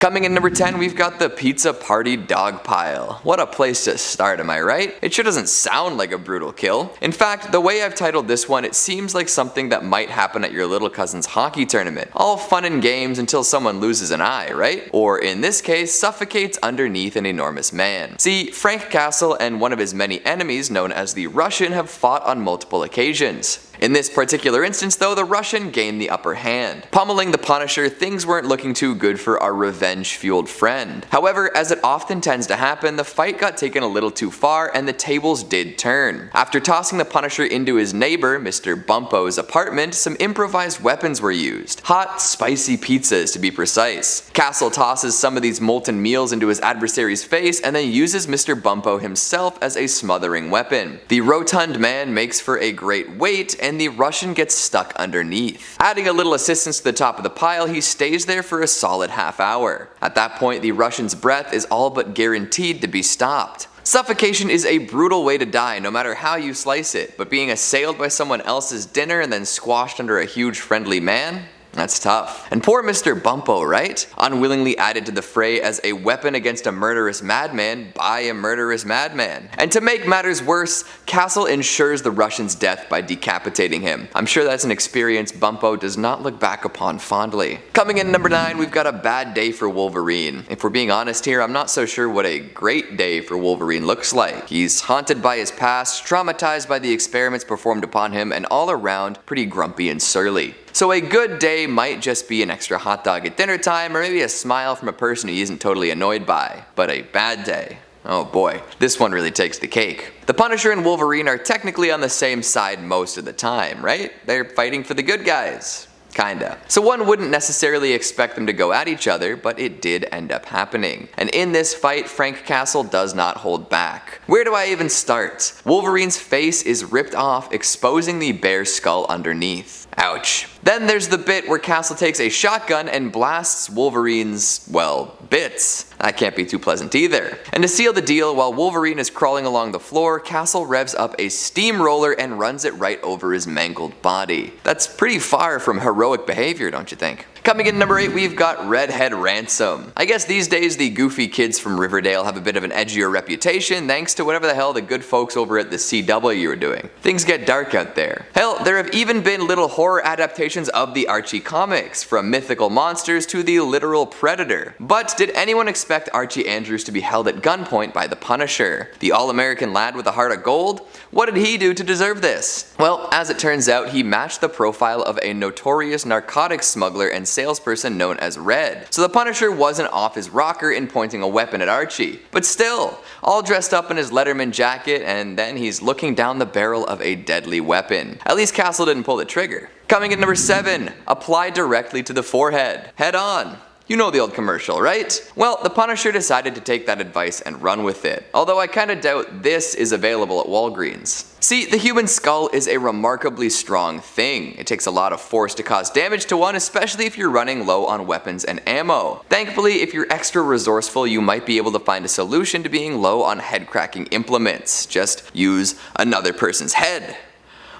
Coming in number 10, we've got the Pizza Party Dog Pile. What a place to start, am I right? It sure doesn't sound like a brutal kill. In fact, the way I've titled this one, it seems like something that might happen at your little cousin's hockey tournament. All fun and games until someone loses an eye, right? Or in this case, suffocates underneath an enormous man. See, Frank Castle and one of his many enemies known as the Russian have fought on multiple occasions. In this particular instance though, the Russian gained the upper hand. Pummeling the Punisher, things weren't looking too good for our revenge-fueled friend. However, as it often tends to happen, the fight got taken a little too far and the tables did turn. After tossing the Punisher into his neighbor, Mr. Bumpo's apartment, some improvised weapons were used. Hot, spicy pizzas to be precise. Castle tosses some of these molten meals into his adversary's face and then uses Mr. Bumpo himself as a smothering weapon. The rotund man makes for a great weight and the Russian gets stuck underneath. Adding a little assistance to the top of the pile, he stays there for a solid half hour. At that point, the Russian's breath is all but guaranteed to be stopped. Suffocation is a brutal way to die no matter how you slice it, but being assailed by someone else's dinner and then squashed under a huge friendly man? That's tough. And poor Mr. Bumpo, right? Unwillingly added to the fray as a weapon against a murderous madman by a murderous madman. And to make matters worse, Castle ensures the Russian's death by decapitating him. I'm sure that's an experience Bumpo does not look back upon fondly. Coming in number 9, we've got a bad day for Wolverine. If we're being honest here, I'm not so sure what a great day for Wolverine looks like. He's haunted by his past, traumatized by the experiments performed upon him, and all around pretty grumpy and surly. So a good day might just be an extra hot dog at dinner time or maybe a smile from a person he isn't totally annoyed by. But a bad day, oh boy, this one really takes the cake. The Punisher and Wolverine are technically on the same side most of the time, right? They're fighting for the good guys. Kinda. So one wouldn't necessarily expect them to go at each other, but it did end up happening. And in this fight, Frank Castle does not hold back. Where do I even start? Wolverine's face is ripped off, exposing the bare skull underneath. Ouch. Then there's the bit where Castle takes a shotgun and blasts Wolverine's, well, bits. That can't be too pleasant either. And to seal the deal, while Wolverine is crawling along the floor, Castle revs up a steamroller and runs it right over his mangled body. That's pretty far from heroic behavior, don't you think? Coming in number 8, we've got Redhead Ransom. I guess these days the goofy kids from Riverdale have a bit of an edgier reputation thanks to whatever the hell the good folks over at the CW are doing. Things get dark out there. Hell, there have even been little horror adaptations of the Archie comics, from mythical monsters to the literal predator. But did anyone expect Archie Andrews to be held at gunpoint by the Punisher? The all-American lad with a heart of gold? What did he do to deserve this? Well, as it turns out, he matched the profile of a notorious narcotics smuggler and salesperson known as Red. So the Punisher wasn't off his rocker in pointing a weapon at Archie. But still, all dressed up in his Letterman jacket, and then he's looking down the barrel of a deadly weapon. At least Castle didn't pull the trigger. Coming in number 7, apply directly to the forehead. Head on. You know the old commercial, right? Well, the Punisher decided to take that advice and run with it, although I kinda doubt this is available at Walgreens. See, the human skull is a remarkably strong thing. It takes a lot of force to cause damage to one, especially if you're running low on weapons and ammo. Thankfully, if you're extra resourceful, you might be able to find a solution to being low on head-cracking implements. Just use another person's head.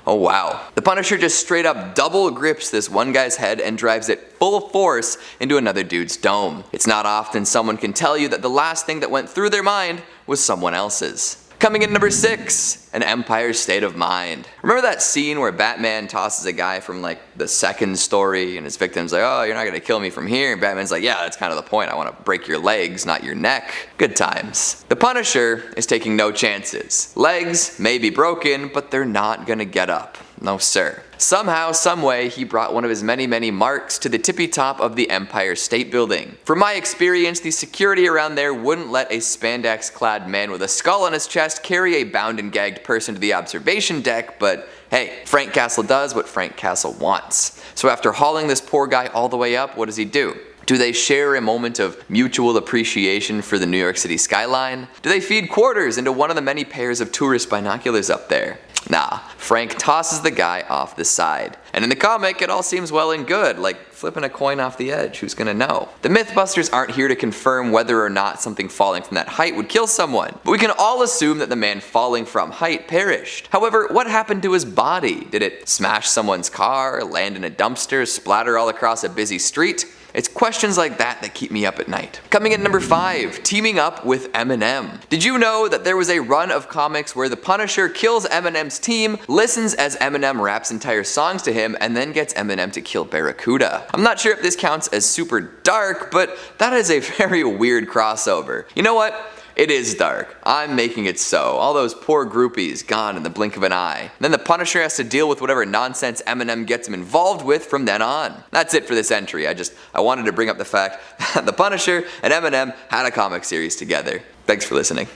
Oh wow. The Punisher just straight up double grips this one guy's head and drives it full force into another dude's dome. It's not often someone can tell you that the last thing that went through their mind was someone else's. Coming in number 6, An Empire's State of Mind. Remember that scene where Batman tosses a guy from like the second story and his victim's like, oh, you're not gonna kill me from here, and Batman's like, yeah, that's kind of the point, I want to break your legs, not your neck. Good times. The Punisher is taking no chances. Legs may be broken, but they're not gonna get up. No sir. Somehow, someway, he brought one of his many marks to the tippy top of the Empire State Building. From my experience, the security around there wouldn't let a spandex-clad man with a skull on his chest carry a bound and gagged person to the observation deck, but hey, Frank Castle does what Frank Castle wants. So after hauling this poor guy all the way up, what does he do? Do they share a moment of mutual appreciation for the New York City skyline? Do they feed quarters into one of the many pairs of tourist binoculars up there? Nah, Frank tosses the guy off the side. And in the comic, it all seems well and good, like flipping a coin off the edge, who's gonna know? The Mythbusters aren't here to confirm whether or not something falling from that height would kill someone, but we can all assume that the man falling from height perished. However, what happened to his body? Did it smash someone's car, land in a dumpster, splatter all across a busy street? It's questions like that keep me up at night. Coming in number 5, teaming up with Eminem. Did you know that there was a run of comics where the Punisher kills Eminem's team, listens as Eminem raps entire songs to him, and then gets Eminem to kill Barracuda? I'm not sure if this counts as super dark, but that is a very weird crossover. You know what? It is dark. I'm making it so. All those poor groupies gone in the blink of an eye. Then the Punisher has to deal with whatever nonsense Eminem gets him involved with from then on. That's it for this entry. I wanted to bring up the fact that the Punisher and Eminem had a comic series together. Thanks for listening.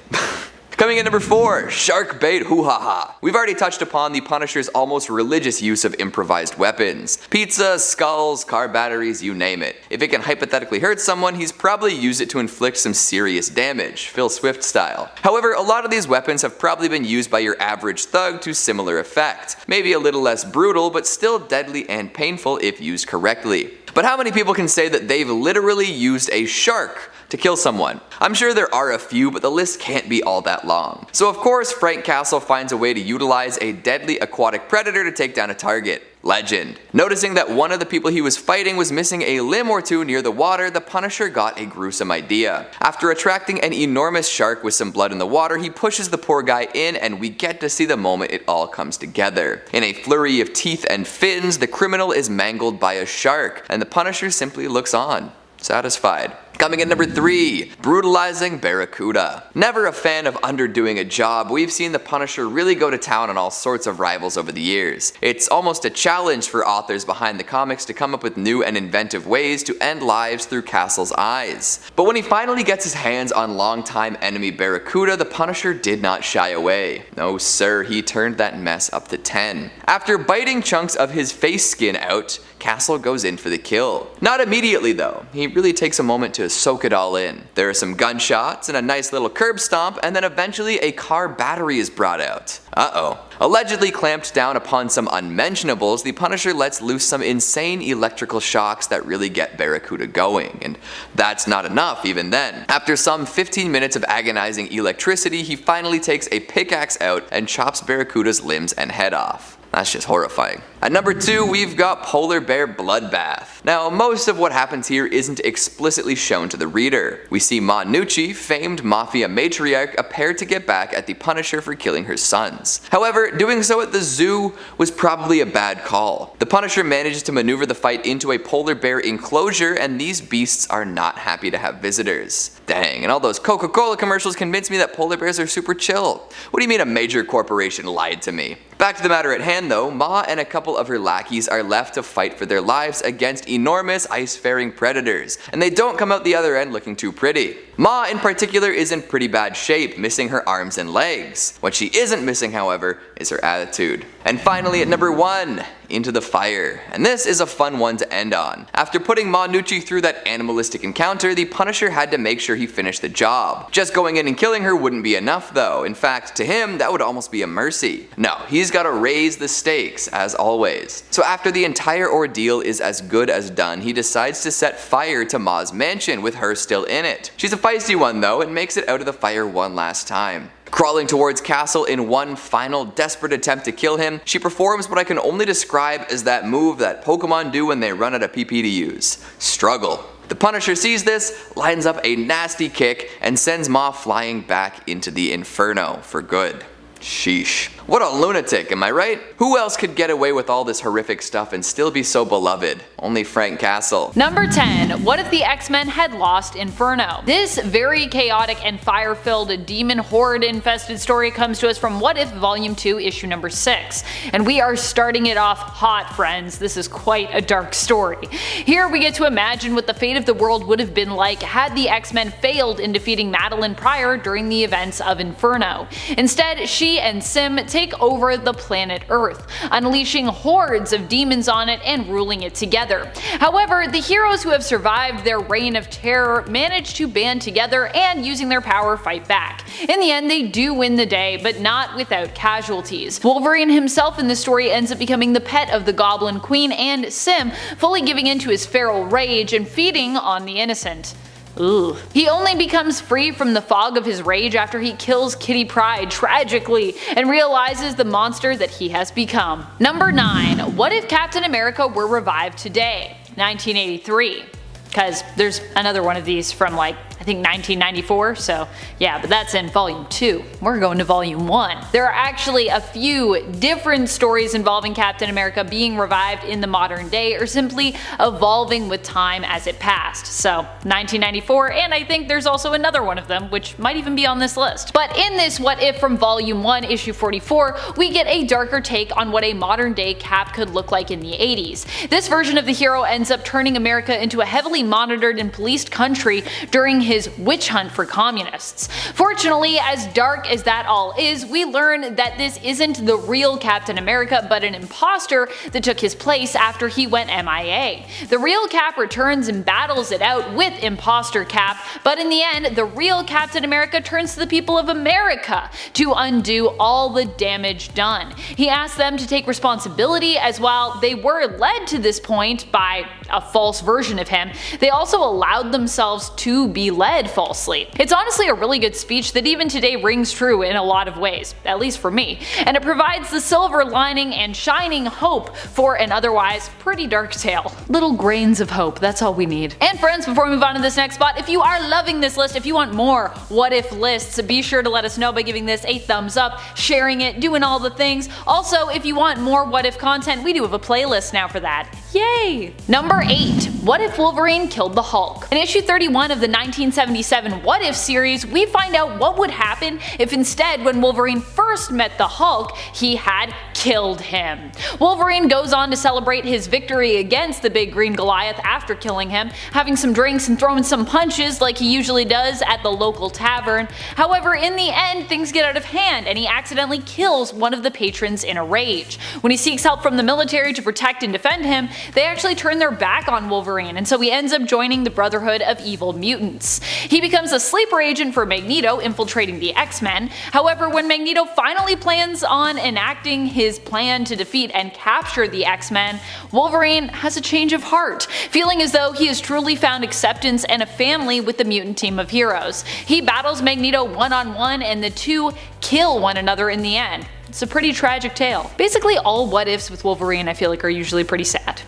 Coming in number 4, shark bait hoo-ha-ha. We've already touched upon the Punisher's almost religious use of improvised weapons. Pizza, skulls, car batteries, you name it. If it can hypothetically hurt someone, he's probably used it to inflict some serious damage, Phil Swift style. However, a lot of these weapons have probably been used by your average thug to similar effect. Maybe a little less brutal, but still deadly and painful if used correctly. But how many people can say that they've literally used a shark to kill someone? I'm sure there are a few, but the list can't be all that long. So of course, Frank Castle finds a way to utilize a deadly aquatic predator to take down a target. Legend. Noticing that one of the people he was fighting was missing a limb or two near the water, the Punisher got a gruesome idea. After attracting an enormous shark with some blood in the water, he pushes the poor guy in, and we get to see the moment it all comes together. In a flurry of teeth and fins, the criminal is mangled by a shark, and the Punisher simply looks on, satisfied. Coming in number 3, brutalizing Barracuda. Never a fan of underdoing a job, we've seen the Punisher really go to town on all sorts of rivals over the years. It's almost a challenge for authors behind the comics to come up with new and inventive ways to end lives through Castle's eyes. But when he finally gets his hands on longtime enemy Barracuda, the Punisher did not shy away. No sir, he turned that mess up to 10. After biting chunks of his face skin out, Castle goes in for the kill. Not immediately though, he really takes a moment to soak it all in. There are some gunshots and a nice little curb stomp, and then eventually a car battery is brought out. Uh-oh. Allegedly clamped down upon some unmentionables, the Punisher lets loose some insane electrical shocks that really get Barracuda going, and that's not enough even then. After some 15 minutes of agonizing electricity, he finally takes a pickaxe out and chops Barracuda's limbs and head off. That's just horrifying. At number 2, we've got Polar Bear Bloodbath. Now, most of what happens here isn't explicitly shown to the reader. We see Ma Nucci, famed mafia matriarch, appear to get back at the Punisher for killing her sons. However, doing so at the zoo was probably a bad call. The Punisher manages to maneuver the fight into a polar bear enclosure, and these beasts are not happy to have visitors. Dang, and all those Coca-Cola commercials convinced me that polar bears are super chill. What do you mean a major corporation lied to me? Back to the matter at hand though, Ma and a couple of her lackeys are left to fight for their lives against enormous ice-faring predators, and they don't come out the other end looking too pretty. Ma in particular is in pretty bad shape, missing her arms and legs. What she isn't missing, however, is her attitude. And finally at number 1, Into the Fire. And this is a fun one to end on. After putting Ma Nucci through that animalistic encounter, the Punisher had to make sure he finished the job. Just going in and killing her wouldn't be enough though. In fact, to him, that would almost be a mercy. No, he's gotta raise the stakes, as always. So after the entire ordeal is as good as done, he decides to set fire to Ma's mansion with her still in it. She's a feisty one though, and makes it out of the fire one last time. Crawling towards Castle in one final desperate attempt to kill him, she performs what I can only describe as that move that Pokemon do when they run out of PP to use. Struggle. The Punisher sees this, lines up a nasty kick, and sends Ma flying back into the Inferno for good. Sheesh. What a lunatic, am I right? Who else could get away with all this horrific stuff and still be so beloved? Only Frank Castle. Number 10. What if the X-Men had lost Inferno? This very chaotic and fire-filled demon horde-infested story comes to us from What If Volume 2, Issue number 6. And we are starting it off hot, friends. This is quite a dark story. Here we get to imagine what the fate of the world would have been like had the X-Men failed in defeating Madeline Pryor during the events of Inferno. Instead, she and Sim take over the planet Earth, unleashing hordes of demons on it and ruling it together. However, the heroes who have survived their reign of terror manage to band together and, using their power, fight back. In the end, they do win the day, but not without casualties. Wolverine himself in the story ends up becoming the pet of the Goblin Queen, and Sim fully giving in to his feral rage and feeding on the innocent. Ugh. He only becomes free from the fog of his rage after he kills Kitty Pryde tragically and realizes the monster that he has become. Number 9. What if Captain America were revived today? 1983. because there's another one of these from like I think 1994, so yeah, but that's in volume 2. We're going to volume 1. There are actually a few different stories involving Captain America being revived in the modern day or simply evolving with time as it passed. So 1994, and I think there's also another one of them which might even be on this list. But in this What If from volume 1 issue 44, we get a darker take on what a modern day Cap could look like in the 80s. This version of the hero ends up turning America into a heavily monitored and policed country during his witch hunt for communists. Fortunately, as dark as that all is, we learn that this isn't the real Captain America but an imposter that took his place after he went MIA. The real Cap returns and battles it out with imposter Cap, but in the end, the real Captain America turns to the people of America to undo all the damage done. He asks them to take responsibility, as while they were led to this point by a false version of him, they also allowed themselves to be led falsely. It's honestly a really good speech that even today rings true in a lot of ways, at least for me, and it provides the silver lining and shining hope for an otherwise pretty dark tale. Little grains of hope, that's all we need. And friends, before we move on to this next spot, if you are loving this list, if you want more What If lists, be sure to let us know by giving this a thumbs up, sharing it, doing all the things. Also, if you want more What If content, we do have a playlist now for that. Yay! Number 8. What if Wolverine killed the Hulk? In issue 31 of the 1977 What If series, we find out what would happen if instead, when Wolverine first met the Hulk, he had killed him. Wolverine goes on to celebrate his victory against the big green Goliath after killing him, having some drinks and throwing some punches like he usually does at the local tavern. However, in the end, things get out of hand and he accidentally kills one of the patrons in a rage. When he seeks help from the military to protect and defend him, they actually turn their back on Wolverine, and so he ends up joining the Brotherhood of Evil Mutants. He becomes a sleeper agent for Magneto, infiltrating the X-Men. However, when Magneto finally plans on enacting his plan to defeat and capture the X-Men, Wolverine has a change of heart, feeling as though he has truly found acceptance and a family with the mutant team of heroes. He battles Magneto one-on-one, and the two kill one another in the end. It's a pretty tragic tale. Basically, all what ifs with Wolverine I feel like are usually pretty sad.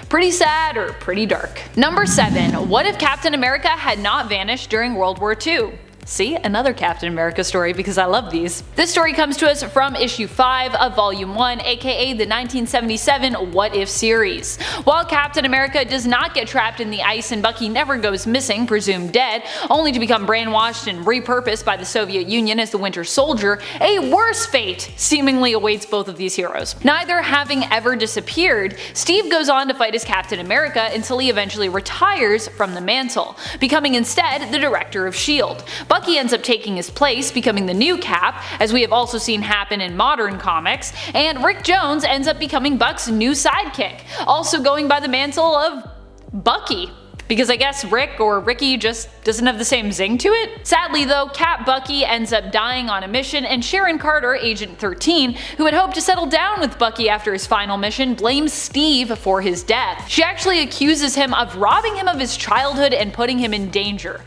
Pretty sad or pretty dark. Number 7. What if Captain America had not vanished during World War II? See, another Captain America story because I love these. This story comes to us from issue 5 of volume 1, aka the 1977 What If series. While Captain America does not get trapped in the ice and Bucky never goes missing, presumed dead, only to become brainwashed and repurposed by the Soviet Union as the Winter Soldier, a worse fate seemingly awaits both of these heroes. Neither having ever disappeared, Steve goes on to fight as Captain America until he eventually retires from the mantle, becoming instead the director of S.H.I.E.L.D. Bucky ends up taking his place, becoming the new Cap, as we have also seen happen in modern comics, and Rick Jones ends up becoming Buck's new sidekick, also going by the mantle of Bucky. Because I guess Rick or Ricky just doesn't have the same zing to it? Sadly though, Cap Bucky ends up dying on a mission, and Sharon Carter, Agent 13, who had hoped to settle down with Bucky after his final mission, blames Steve for his death. She actually accuses him of robbing him of his childhood and putting him in danger.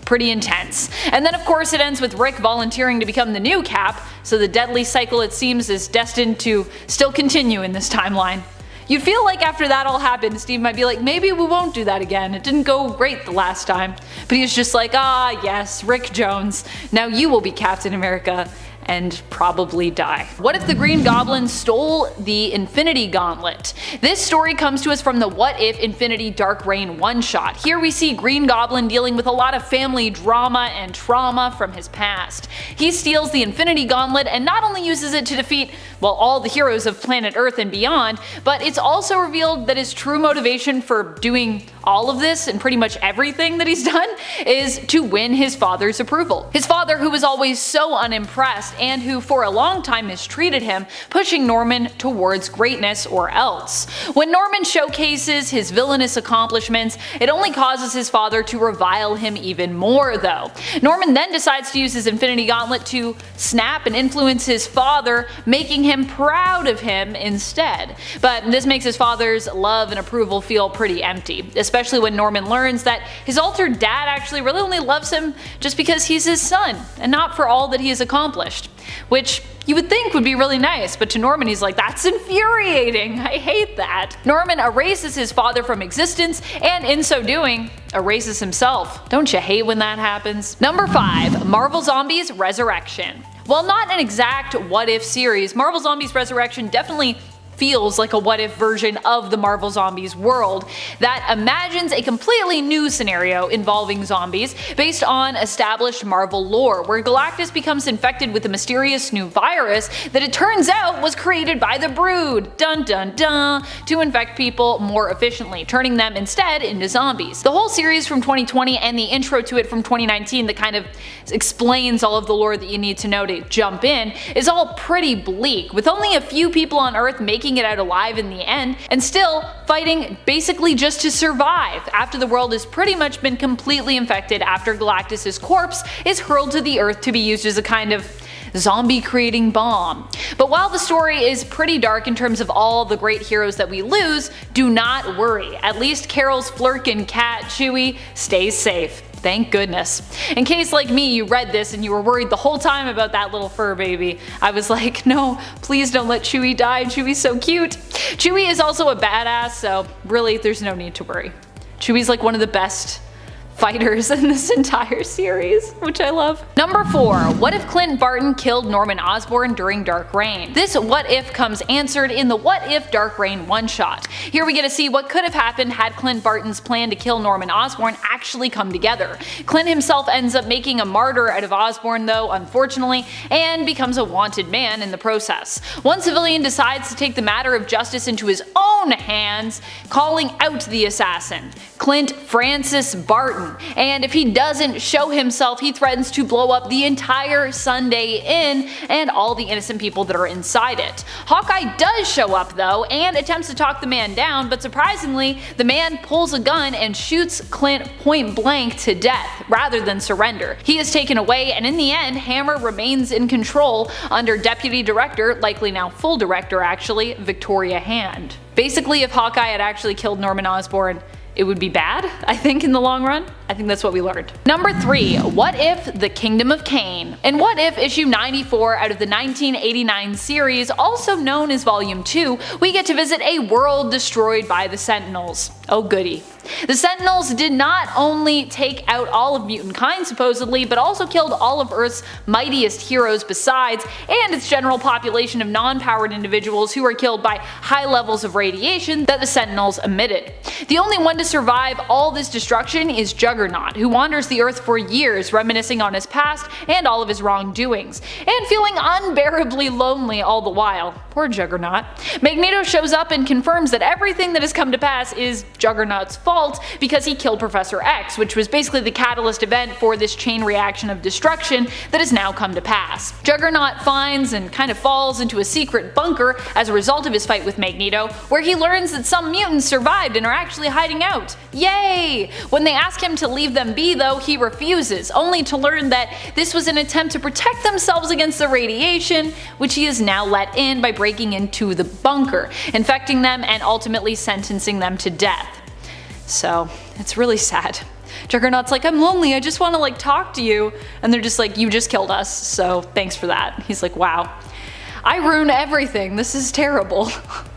Pretty intense. And then of course it ends with Rick volunteering to become the new Cap, so the deadly cycle it seems is destined to still continue in this timeline. You'd feel like after that all happened, Steve might be like, maybe we won't do that again, it didn't go great the last time. But he's just like, ah yes, Rick Jones, now you will be Captain America and probably die. What if the Green Goblin stole the Infinity Gauntlet? This story comes to us from the What If Infinity Dark Reign one-shot. Here we see Green Goblin dealing with a lot of family drama and trauma from his past. He steals the Infinity Gauntlet and not only uses it to defeat, well, all the heroes of planet Earth and beyond, but it's also revealed that his true motivation for doing all of this and pretty much everything that he's done is to win his father's approval. His father, who was always so unimpressed and who for a long time mistreated him, pushing Norman towards greatness or else. When Norman showcases his villainous accomplishments, it only causes his father to revile him even more though. Norman then decides to use his Infinity Gauntlet to snap and influence his father, making him proud of him instead. But this makes his father's love and approval feel pretty empty, especially when Norman learns that his altered dad actually really only loves him just because he's his son, and not for all that he has accomplished. which you would think would be really nice, but to Norman he's like, that's infuriating, I hate that. Norman erases his father from existence, and in so doing, erases himself. Don't you hate when that happens? Number 5. Marvel Zombies Resurrection. While not an exact what-if series, Marvel Zombies Resurrection definitely feels like a what-if version of the Marvel Zombies world that imagines a completely new scenario involving zombies based on established Marvel lore, where Galactus becomes infected with a mysterious new virus that it turns out was created by the Brood, dun dun dun, to infect people more efficiently, turning them instead into zombies. The whole series from 2020 and the intro to it from 2019 that kind of explains all of the lore that you need to know to jump in is all pretty bleak, with only a few people on Earth making it out alive in the end, and still fighting basically just to survive after the world has pretty much been completely infected after Galactus' corpse is hurled to the Earth to be used as a kind of zombie creating bomb. But while the story is pretty dark in terms of all the great heroes that we lose, do not worry. At least Carol's Flurkin cat Chewie stays safe. Thank goodness. In case like me you read this and you were worried the whole time about that little fur baby, I was like, no, please don't let Chewie die, Chewie's so cute. Chewie is also a badass, so really there's no need to worry. Chewie's like one of the best fighters in this entire series, which I love. Number 4. What if Clint Barton killed Norman Osborn during Dark Reign? This what if comes answered in the What If Dark Reign one-shot. Here we get to see what could have happened had Clint Barton's plan to kill Norman Osborn actually come together. Clint himself ends up making a martyr out of Osborn though, unfortunately, and becomes a wanted man in the process. One civilian decides to take the matter of justice into his own hands, calling out the assassin, Clint Francis Barton. And if he doesn't show himself, he threatens to blow up the entire Sunday Inn and all the innocent people that are inside it. Hawkeye does show up though and attempts to talk the man down, but surprisingly the man pulls a gun and shoots Clint point blank to death rather than surrender. He is taken away, and in the end Hammer remains in control under Deputy Director, likely now full director actually, Victoria Hand. Basically, if Hawkeye had actually killed Norman Osborn, it would be bad, I think, in the long run. I think that's what we learned. Number 3. What if the Kingdom of Kane? In What If issue 94 out of the 1989 series, also known as Volume 2, we get to visit a world destroyed by the Sentinels. Oh goody. The Sentinels did not only take out all of mutant kind supposedly, but also killed all of Earth's mightiest heroes besides, and its general population of non-powered individuals who were killed by high levels of radiation that the Sentinels emitted. The only one to survive all this destruction is Juggernaut, who wanders the Earth for years reminiscing on his past and all of his wrongdoings, and feeling unbearably lonely all the while. Poor Juggernaut. Magneto shows up and confirms that everything that has come to pass is Juggernaut's fault because he killed Professor X, which was basically the catalyst event for this chain reaction of destruction that has now come to pass. Juggernaut finds and kind of falls into a secret bunker as a result of his fight with Magneto, where he learns that some mutants survived and are actually hiding out. Yay! When they ask him to leave them be though, he refuses, only to learn that this was an attempt to protect themselves against the radiation, which he is now let in by breaking into the bunker, infecting them and ultimately sentencing them to death. So, it's really sad. Juggernaut's like, I'm lonely, I just want to like talk to you. And they're just like, you just killed us, so thanks for that. He's like, wow. I ruin everything, this is terrible.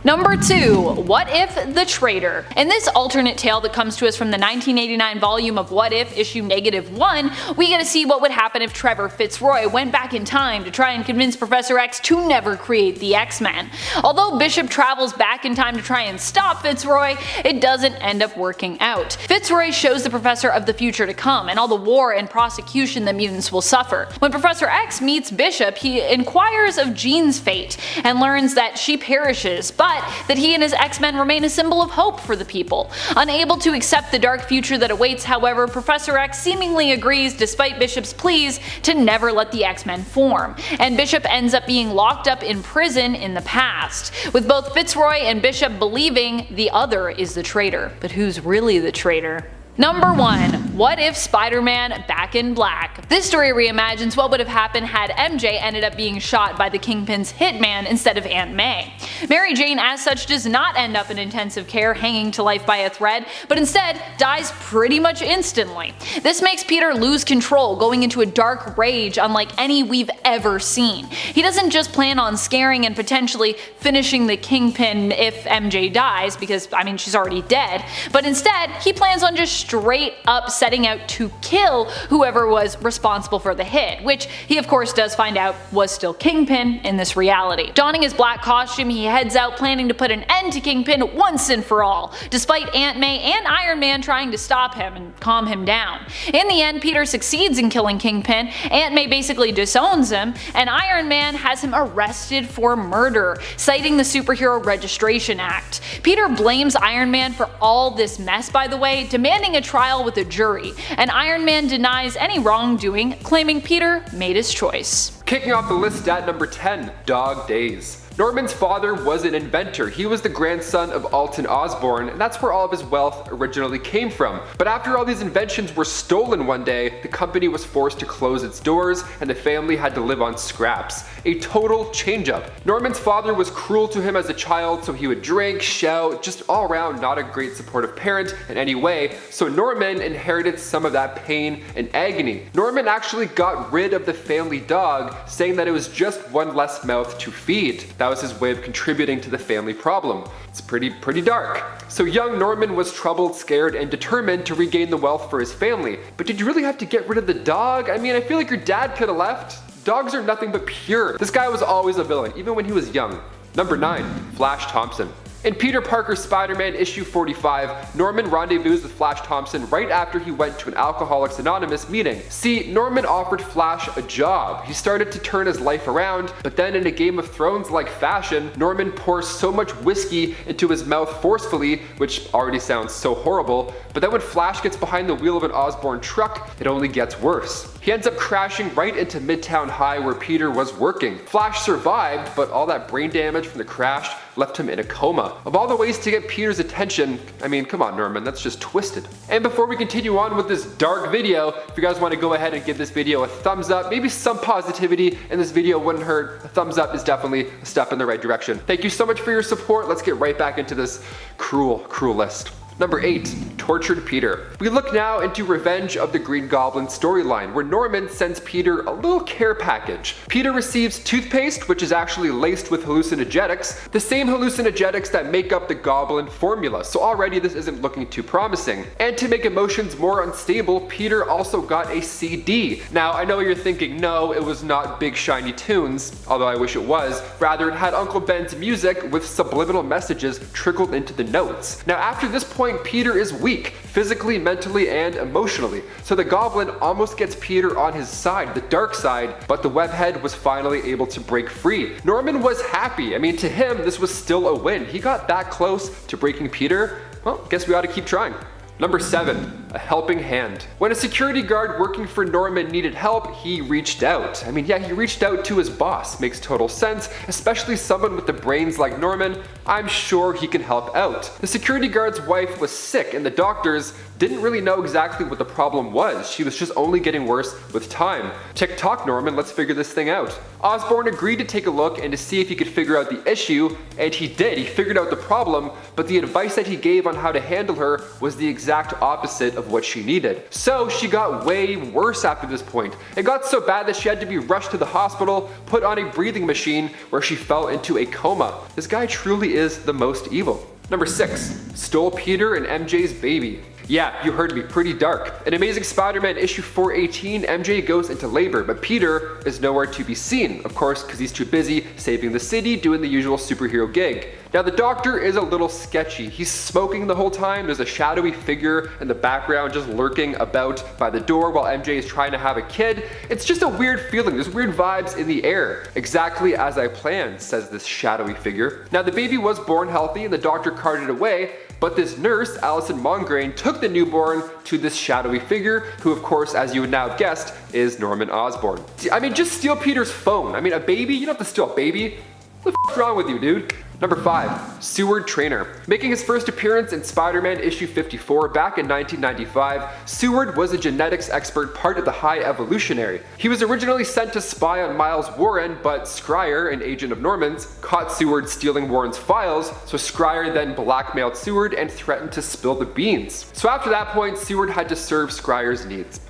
Number 2. What If the Traitor? In this alternate tale that comes to us from the 1989 volume of What If issue -1, we get to see what would happen if Trevor Fitzroy went back in time to try and convince Professor X to never create the X-Men. Although Bishop travels back in time to try and stop Fitzroy, it doesn't end up working out. Fitzroy shows the Professor of the future to come and all the war and prosecution that mutants will suffer. When Professor X meets Bishop, he inquires of Jean's fate and learns that she perishes, but that he and his X-Men remain a symbol of hope for the people. Unable to accept the dark future that awaits, however, Professor X seemingly agrees, despite Bishop's pleas, to never let the X-Men form, and Bishop ends up being locked up in prison in the past, with both Fitzroy and Bishop believing the other is the traitor. But who's really the traitor? Number 1. What If Spider-Man Back in Black. This story reimagines what would have happened had MJ ended up being shot by the Kingpin's hitman instead of Aunt May. Mary Jane as such does not end up in intensive care hanging to life by a thread, but instead dies pretty much instantly. This makes Peter lose control, going into a dark rage unlike any we've ever seen. He doesn't just plan on scaring and potentially finishing the Kingpin if MJ dies, because I mean she's already dead, but instead he plans on just straight up setting out to kill whoever was responsible for the hit, which he of course does find out was still Kingpin in this reality. Donning his black costume, he heads out planning to put an end to Kingpin once and for all, despite Aunt May and Iron Man trying to stop him and calm him down. In the end, Peter succeeds in killing Kingpin, Aunt May basically disowns him, and Iron Man has him arrested for murder, citing the Superhero Registration Act. Peter blames Iron Man for all this mess, by the way, demanding a trial with a jury, and Iron Man denies any wrongdoing, claiming Peter made his choice. Kicking off the list at number 10, Dog Days. Norman's father was an inventor. He was the grandson of Alton Osborne, and that's where all of his wealth originally came from. But after all these inventions were stolen one day, the company was forced to close its doors, and the family had to live on scraps. A total change-up. Norman's father was cruel to him as a child, so he would drink, shout, just all around not a great supportive parent in any way, so Norman inherited some of that pain and agony. Norman actually got rid of the family dog, saying that it was just one less mouth to feed. That was his way of contributing to the family problem. It's pretty dark. So young Norman was troubled, scared, and determined to regain the wealth for his family. But did you really have to get rid of the dog? I mean, I feel like your dad could have left. Dogs are nothing but pure. This guy was always a villain, even when he was young. Number 9, Flash Thompson. In Peter Parker's Spider-Man issue 45, Norman rendezvous with Flash Thompson right after he went to an Alcoholics Anonymous meeting. See, Norman offered Flash a job. He started to turn his life around, but then in a Game of Thrones-like fashion, Norman pours so much whiskey into his mouth forcefully, which already sounds so horrible, but then when Flash gets behind the wheel of an Osborne truck, it only gets worse. He ends up crashing right into Midtown High where Peter was working. Flash survived, but all that brain damage from the crash left him in a coma. Of all the ways to get Peter's attention, I mean, come on Norman, that's just twisted. And before we continue on with this dark video, if you guys want to go ahead and give this video a thumbs up, maybe some positivity in this video wouldn't hurt. A thumbs up is definitely a step in the right direction. Thank you so much for your support. Let's get right back into this cruel list. Number 8, Tortured Peter. We look now into Revenge of the Green Goblin storyline, where Norman sends Peter a little care package. Peter receives toothpaste, which is actually laced with hallucinogenics, the same hallucinogenics that make up the Goblin formula, so already this isn't looking too promising. And to make emotions more unstable, Peter also got a CD. Now, I know what you're thinking, no, it was not Big Shiny Tunes, although I wish it was. Rather, it had Uncle Ben's music with subliminal messages trickled into the notes. Now, after this point, Peter is weak, physically, mentally, and emotionally. So the Goblin almost gets Peter on his side, the dark side, but the webhead was finally able to break free. Norman was happy. I mean, to him, this was still a win. He got that close to breaking Peter. Well, guess we ought to keep trying. Number 7, a helping hand. When a security guard working for Norman needed help, he reached out. I mean, yeah, he reached out to his boss. Makes total sense, especially someone with the brains like Norman. I'm sure he can help out. The security guard's wife was sick, and the doctors didn't really know exactly what the problem was. She was just only getting worse with time. Tick-tock, Norman, let's figure this thing out. Osborne agreed to take a look and to see if he could figure out the issue, and he did. He figured out the problem, but the advice that he gave on how to handle her was the exact opposite of what she needed. So she got way worse after this point. It got so bad that she had to be rushed to the hospital, put on a breathing machine, where she fell into a coma. This guy truly is the most evil. Number 6, stole Peter and MJ's baby. Yeah, you heard me, pretty dark. In Amazing Spider-Man issue 418, MJ goes into labor, but Peter is nowhere to be seen, of course, because he's too busy saving the city, doing the usual superhero gig. Now the doctor is a little sketchy. He's smoking the whole time. There's a shadowy figure in the background just lurking about by the door while MJ is trying to have a kid. It's just a weird feeling. There's weird vibes in the air. Exactly as I planned, says this shadowy figure. Now the baby was born healthy and the doctor carted away, but this nurse, Allison Mongrain, took the newborn to this shadowy figure, who of course, as you would now have guessed, is Norman Osborn. I mean, just steal Peter's phone. I mean, a baby? You don't have to steal a baby. What the f***'s wrong with you, dude? Number 5. Seward Trainer. Making his first appearance in Spider-Man issue 54 back in 1995, Seward was a genetics expert, part of the High Evolutionary. He was originally sent to spy on Miles Warren, but Scryer, an agent of Norman's, caught Seward stealing Warren's files, so Scryer then blackmailed Seward and threatened to spill the beans. So after that point, Seward had to serve Scryer's needs.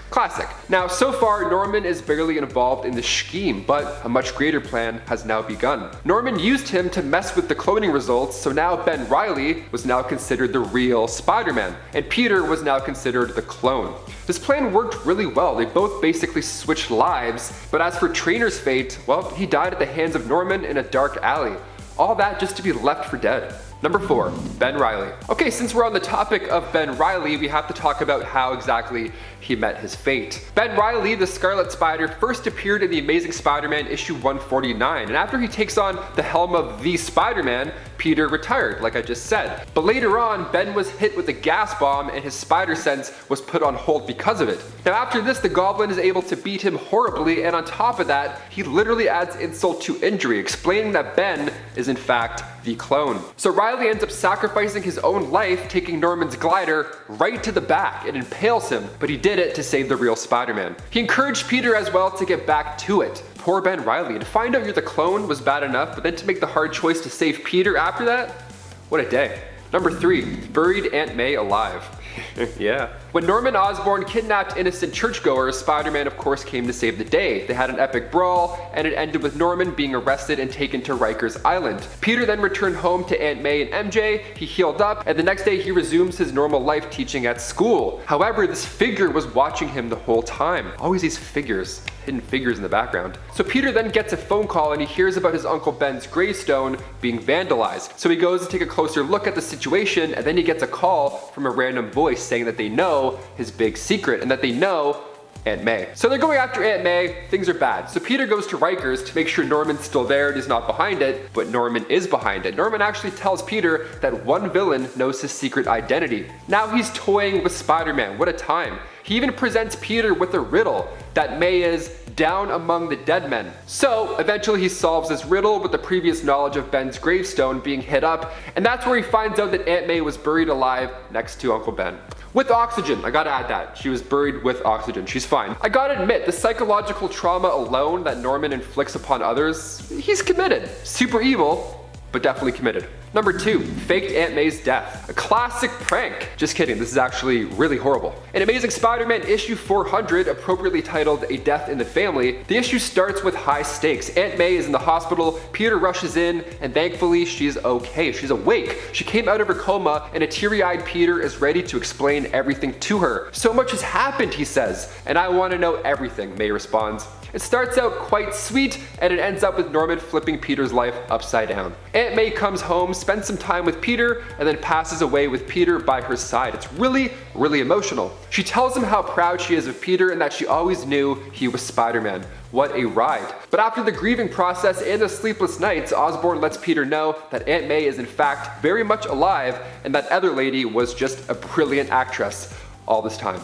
Classic. Now, so far, Norman is barely involved in the scheme, but a much greater plan has now begun. Norman used him to mess with the cloning results, so now Ben Reilly was now considered the real Spider-Man, and Peter was now considered the clone. This plan worked really well. They both basically switched lives, but as for Trainor's fate, well, he died at the hands of Norman in a dark alley. All that just to be left for dead. Number 4, Ben Reilly. Okay, since we're on the topic of Ben Reilly, we have to talk about how exactly he met his fate. Ben Reilly, the Scarlet Spider, first appeared in the Amazing Spider-Man issue 149, and after he takes on the helm of the Spider-Man, Peter retired, like I just said. But later on, Ben was hit with a gas bomb and his spider sense was put on hold because of it. Now after this, the Goblin is able to beat him horribly, and on top of that, he literally adds insult to injury, explaining that Ben is in fact the clone. So Reilly ends up sacrificing his own life, taking Norman's glider right to the back and impales him, but he did it to save the real Spider-Man. He encouraged Peter as well to get back to it. Poor Ben Reilly. To find out you're the clone was bad enough, but then to make the hard choice to save Peter after that? What a day. Number 3, buried Aunt May alive. Yeah. When Norman Osborn kidnapped innocent churchgoers, Spider-Man of course came to save the day. They had an epic brawl, and it ended with Norman being arrested and taken to Rikers Island. Peter then returned home to Aunt May and MJ, he healed up, and the next day he resumes his normal life teaching at school. However, this figure was watching him the whole time. Always these figures, hidden figures in the background. So Peter then gets a phone call and he hears about his Uncle Ben's gravestone being vandalized. So he goes to take a closer look at the situation, and then he gets a call from a random voice saying that they know his big secret and that they know Aunt May. So they're going after Aunt May, things are bad. So Peter goes to Rikers to make sure Norman's still there and is not behind it, but Norman is behind it. Norman actually tells Peter that one villain knows his secret identity. Now he's toying with Spider-Man, what a time. He even presents Peter with a riddle that May is down among the dead men. So eventually he solves this riddle with the previous knowledge of Ben's gravestone being hit up, and that's where he finds out that Aunt May was buried alive next to Uncle Ben. With oxygen, I gotta add that. She was buried with oxygen, she's fine. I gotta admit, the psychological trauma alone that Norman inflicts upon others, he's committed. Super evil, but definitely committed. Number 2, faked Aunt May's death. A classic prank. Just kidding, this is actually really horrible. In Amazing Spider-Man issue 400, appropriately titled A Death in the Family, the issue starts with high stakes. Aunt May is in the hospital, Peter rushes in, and thankfully she's okay. She's awake. She came out of her coma, and a teary-eyed Peter is ready to explain everything to her. So much has happened, he says, and I want to know everything, May responds. It starts out quite sweet, and it ends up with Norman flipping Peter's life upside down. Aunt May comes home, spends some time with Peter, and then passes away with Peter by her side. It's really, really emotional. She tells him how proud she is of Peter and that she always knew he was Spider-Man. What a ride. But after the grieving process and the sleepless nights, Osborne lets Peter know that Aunt May is in fact very much alive, and that other lady was just a brilliant actress all this time.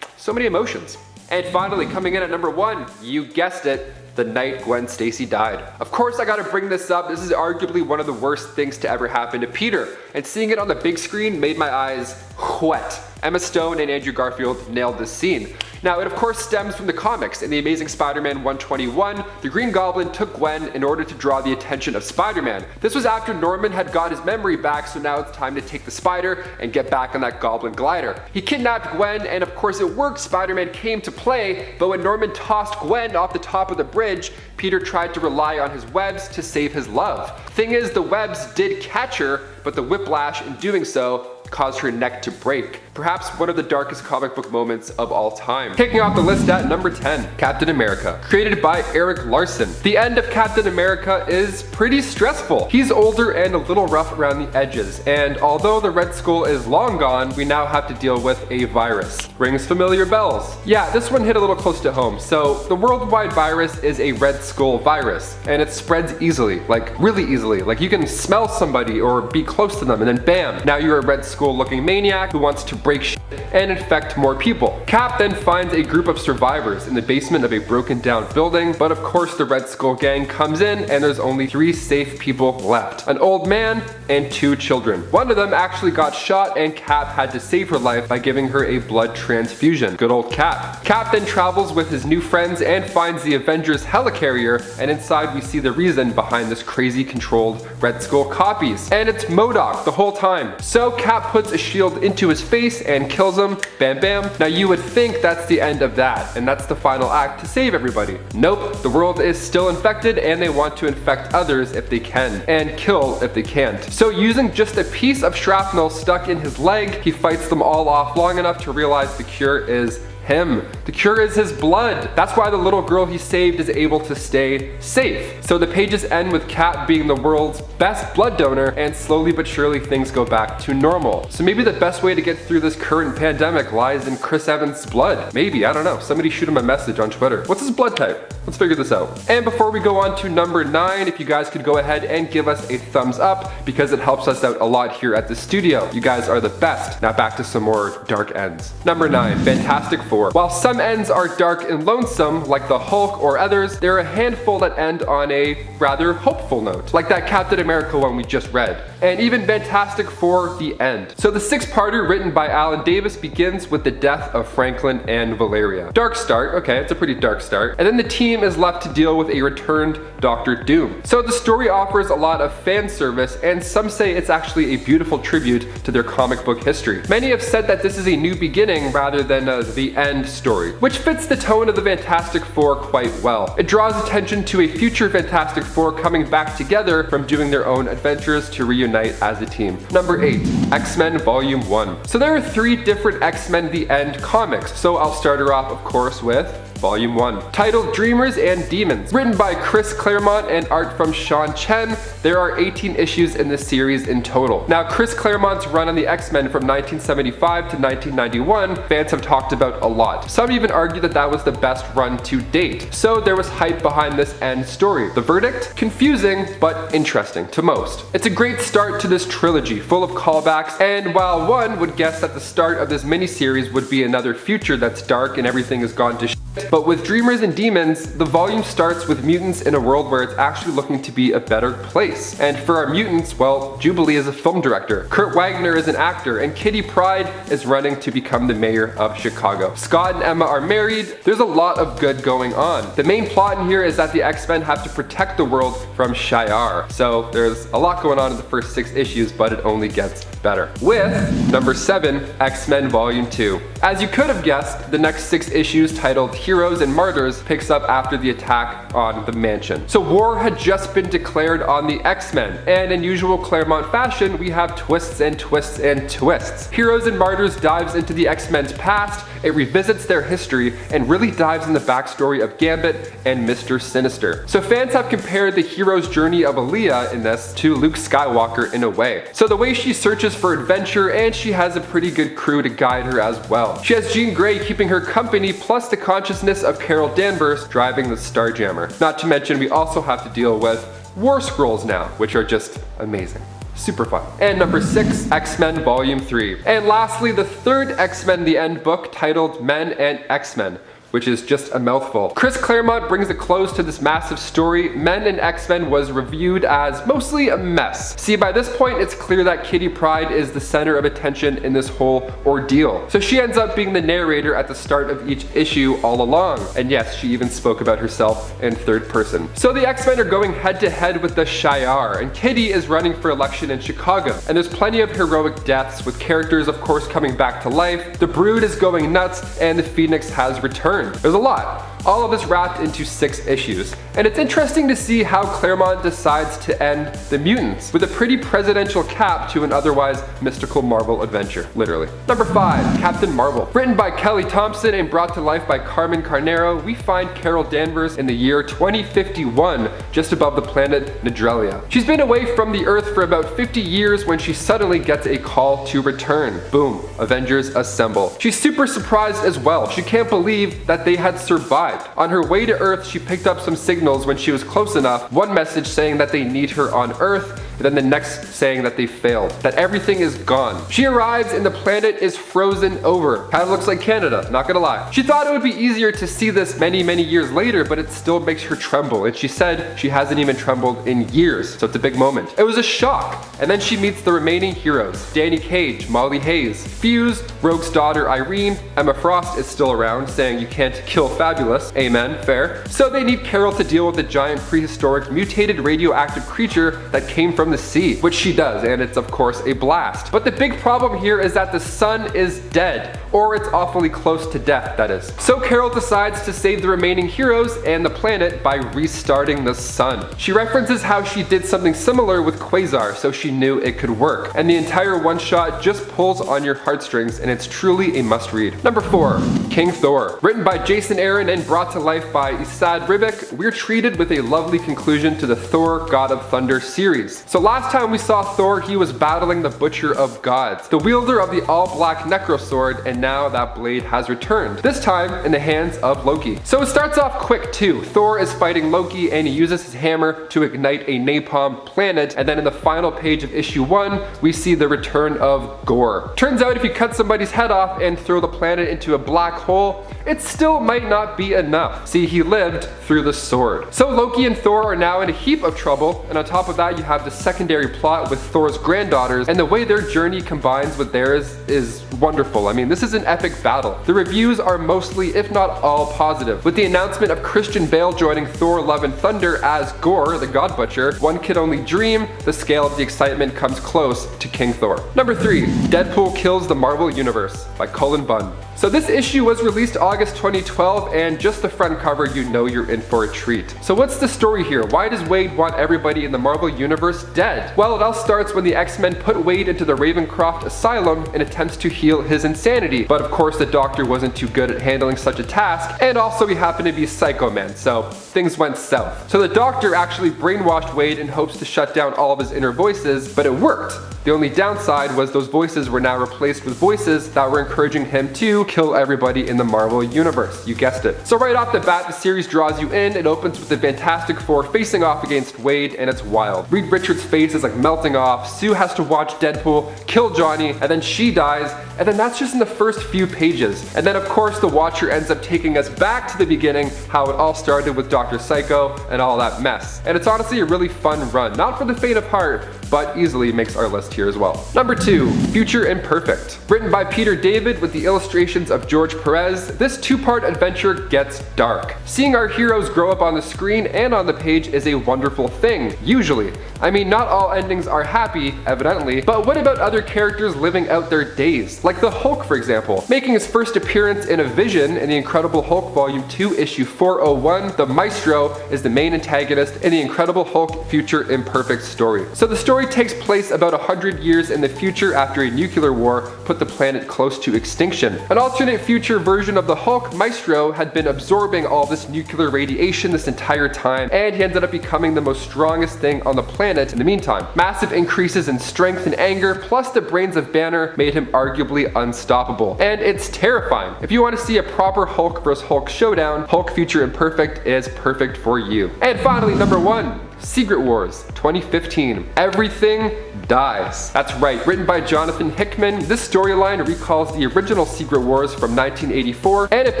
So many emotions. And finally, coming in at number 1, you guessed it, the night Gwen Stacy died. Of course I gotta bring this up, this is arguably one of the worst things to ever happen to Peter, and seeing it on the big screen made my eyes wet. Emma Stone and Andrew Garfield nailed this scene. Now, it of course stems from the comics. In the Amazing Spider-Man 121, the Green Goblin took Gwen in order to draw the attention of Spider-Man. This was after Norman had got his memory back, so now it's time to take the spider and get back on that Goblin glider. He kidnapped Gwen, and of course it worked. Spider-Man came to play, but when Norman tossed Gwen off the top of the bridge, Peter tried to rely on his webs to save his love. Thing is, the webs did catch her, but the whiplash in doing so caused her neck to break. Perhaps one of the darkest comic book moments of all time. Kicking off the list at number 10, Captain America. Created by Eric Larson. The end of Captain America is pretty stressful. He's older and a little rough around the edges, and although the Red Skull is long gone, we now have to deal with a virus. Rings familiar bells? Yeah, this one hit a little close to home. So the worldwide virus is a Red Skull virus, and it spreads easily, like really easily. Like you can smell somebody or be close to them, and then bam, now you're a Red Skull Skull looking maniac who wants to break shit and infect more people. Cap then finds a group of survivors in the basement of a broken down building, but of course the Red Skull gang comes in and there's only 3 safe people left. An old man and 2 children. One of them actually got shot and Cap had to save her life by giving her a blood transfusion. Good old Cap. Cap then travels with his new friends and finds the Avengers helicarrier, and inside we see the reason behind this crazy controlled Red Skull copies. And it's MODOK the whole time. So Cap puts a shield into his face and kills him. Bam bam. Now you would think that's the end of that, and that's the final act to save everybody. Nope, the world is still infected and they want to infect others if they can, and kill if they can't. So using just a piece of shrapnel stuck in his leg, he fights them all off long enough to realize the cure is him. The cure is his blood. That's why the little girl he saved is able to stay safe. So the pages end with Cap being the world's best blood donor, and slowly but surely things go back to normal. So maybe the best way to get through this current pandemic lies in Chris Evans' blood. Maybe, I don't know. Somebody shoot him a message on Twitter. What's his blood type? Let's figure this out. And before we go on to number 9, if you guys could go ahead and give us a thumbs up, because it helps us out a lot here at the studio. You guys are the best. Now back to some more dark ends. Number 9, Fantastic Four. While some ends are dark and lonesome, like the Hulk or others, there are a handful that end on a rather hopeful note, like that Captain America one we just read, and even Fantastic Four: The End. So the 6-parter written by Alan Davis begins with the death of Franklin and Valeria. Dark start, okay, it's a pretty dark start, and then the team is left to deal with a returned Doctor Doom. So the story offers a lot of fan service, and some say it's actually a beautiful tribute to their comic book history. Many have said that this is a new beginning rather than the end story, which fits the tone of the Fantastic Four quite well. It draws attention to a future Fantastic Four coming back together from doing their own adventures to reunite as a team. Number 8, X-Men Volume 1. So there are 3 different X-Men The End comics, so I'll start her off of course with Volume 1. Titled Dreamers and Demons. Written by Chris Claremont and art from Sean Chen, there are 18 issues in this series in total. Now Chris Claremont's run on the X-Men from 1975 to 1991, fans have talked about a lot. Some even argue that that was the best run to date. So there was hype behind this end story. The verdict? Confusing, but interesting to most. It's a great start to this trilogy, full of callbacks, and while one would guess that the start of this miniseries would be another future that's dark and everything has gone to shit, but with Dreamers and Demons, the volume starts with mutants in a world where it's actually looking to be a better place. And for our mutants, well, Jubilee is a film director, Kurt Wagner is an actor, and Kitty Pryde is running to become the mayor of Chicago. Scott and Emma are married. There's a lot of good going on. The main plot in here is that the X-Men have to protect the world from Shi'ar. So there's a lot going on in the first 6 issues, but it only gets better. With number 7, X-Men Volume 2. As you could have guessed, the next 6 issues titled Heroes and Martyrs picks up after the attack on the mansion. So war had just been declared on the X-Men, and in usual Claremont fashion, we have twists and twists and twists. Heroes and Martyrs dives into the X-Men's past, it revisits their history, and really dives in the backstory of Gambit and Mr. Sinister. So fans have compared the hero's journey of Aaliyah in this to Luke Skywalker in a way. So the way she searches for adventure, and she has a pretty good crew to guide her as well. She has Jean Grey keeping her company, plus the consciousness of Carol Danvers driving the Starjammer. Not to mention we also have to deal with War Scrolls now, which are just amazing. Super fun. And number 6, X-Men Volume 3. And lastly, the 3rd X-Men The End book titled Men and X-Men, which is just a mouthful. Chris Claremont brings a close to this massive story. Men and X-Men was reviewed as mostly a mess. See, by this point, it's clear that Kitty Pryde is the center of attention in this whole ordeal. So she ends up being the narrator at the start of each issue all along. And yes, she even spoke about herself in 3rd person. So the X-Men are going head to head with the Shi'ar, and Kitty is running for election in Chicago. And there's plenty of heroic deaths, with characters of course coming back to life. The Brood is going nuts, and the Phoenix has returned. There's a lot. All of this wrapped into 6 issues. And it's interesting to see how Claremont decides to end the mutants, with a pretty presidential cap to an otherwise mystical Marvel adventure, literally. Number 5, Captain Marvel. Written by Kelly Thompson and brought to life by Carmen Carnero, we find Carol Danvers in the year 2051, just above the planet Nadrelia. She's been away from the Earth for about 50 years when she suddenly gets a call to return. Boom, Avengers assemble. She's super surprised as well. She can't believe that they had survived. On her way to Earth, she picked up some signals when she was close enough, one message saying that they need her on Earth, and then the next saying that they failed, that everything is gone. She arrives and the planet is frozen over. Kind of looks like Canada, not gonna lie. She thought it would be easier to see this many years later, but it still makes her tremble, and she said she hasn't even trembled in years, so it's a big moment. It was a shock. And then she meets the remaining heroes: Danny Cage, Molly Hayes, Fuse, Rogue's daughter Irene. Emma Frost is still around, saying you can't kill Fabulous. Amen, fair. So they need Carol to deal with the giant prehistoric mutated radioactive creature that came from the sea, which she does, and it's of course a blast. But the big problem here is that the sun is dead, or it's awfully close to death, that is. So Carol decides to save the remaining heroes and the planet by restarting the sun. She references how she did something similar with Quasar, so she knew it could work. And the entire one-shot just pulls on your heartstrings, and it's truly a must-read. Number 4, King Thor. Written by Jason Aaron and brought to life by Isad Ribic, we're treated with a lovely conclusion to the Thor God of Thunder series. So last time we saw Thor, he was battling the Butcher of Gods, the wielder of the all-black Necrosword, and now that blade has returned, this time in the hands of Loki. So it starts off quick too. Thor is fighting Loki and he uses his hammer to ignite a napalm planet, and then in the final page of issue 1, we see the return of Gore. Turns out if you cut somebody's head off and throw the planet into a black hole, it still might not be enough. See, he lived through the sword. So Loki and Thor are now in a heap of trouble, and on top of that you have the secondary plot with Thor's granddaughters, and the way their journey combines with theirs is wonderful. I mean, this is an epic battle. The reviews are mostly, if not all, positive. With the announcement of Christian Bale joining Thor Love and Thunder as Gore, the God Butcher, one could only dream the scale of the excitement comes close to King Thor. Number 3, Deadpool Kills the Marvel Universe by Cullen Bunn. So this issue was released August 2012, and just the front cover, you know you're in for a treat. So what's the story here? Why does Wade want everybody in the Marvel Universe dead? Well, it all starts when the X-Men put Wade into the Ravencroft Asylum in attempts to heal his insanity. But of course the Doctor wasn't too good at handling such a task, and also he happened to be Psycho Man, so things went south. So the Doctor actually brainwashed Wade in hopes to shut down all of his inner voices, but it worked. The only downside was those voices were now replaced with voices that were encouraging him to kill everybody in the Marvel Universe. You guessed it. So right off the bat, the series draws you in. It opens with the Fantastic Four facing off against Wade, and it's wild. Reed Richards' face is like melting off. Sue has to watch Deadpool kill Johnny, and then she dies, and then that's just in the first few pages. And then of course the Watcher ends up taking us back to the beginning, how it all started with Dr. Psycho and all that mess. And it's honestly a really fun run. Not for the faint of heart, but easily makes our list here as well. Number 2, Future Imperfect. Written by Peter David with the illustrations of George Perez, this 2-part adventure gets dark. Seeing our heroes grow up on the screen and on the page is a wonderful thing, usually. I mean, not all endings are happy, evidently, but what about other characters living out their days? Like the Hulk, for example. Making his first appearance in a vision in the Incredible Hulk Volume 2, Issue 401, the Maestro is the main antagonist in the Incredible Hulk Future Imperfect story. So the story takes place about 100 years in the future after a nuclear war put the planet close to extinction. An alternate future version of the Hulk, Maestro, had been absorbing all this nuclear radiation this entire time, and he ended up becoming the most strongest thing on the planet in the meantime. Massive increases in strength and anger, plus the brains of Banner made him arguably unstoppable. And it's terrifying. If you want to see a proper Hulk vs. Hulk showdown, Hulk Future Imperfect is perfect for you. And finally, number 1, Secret Wars 2015. Everything dies. That's right, written by Jonathan Hickman, this storyline recalls the original Secret Wars from 1984, and it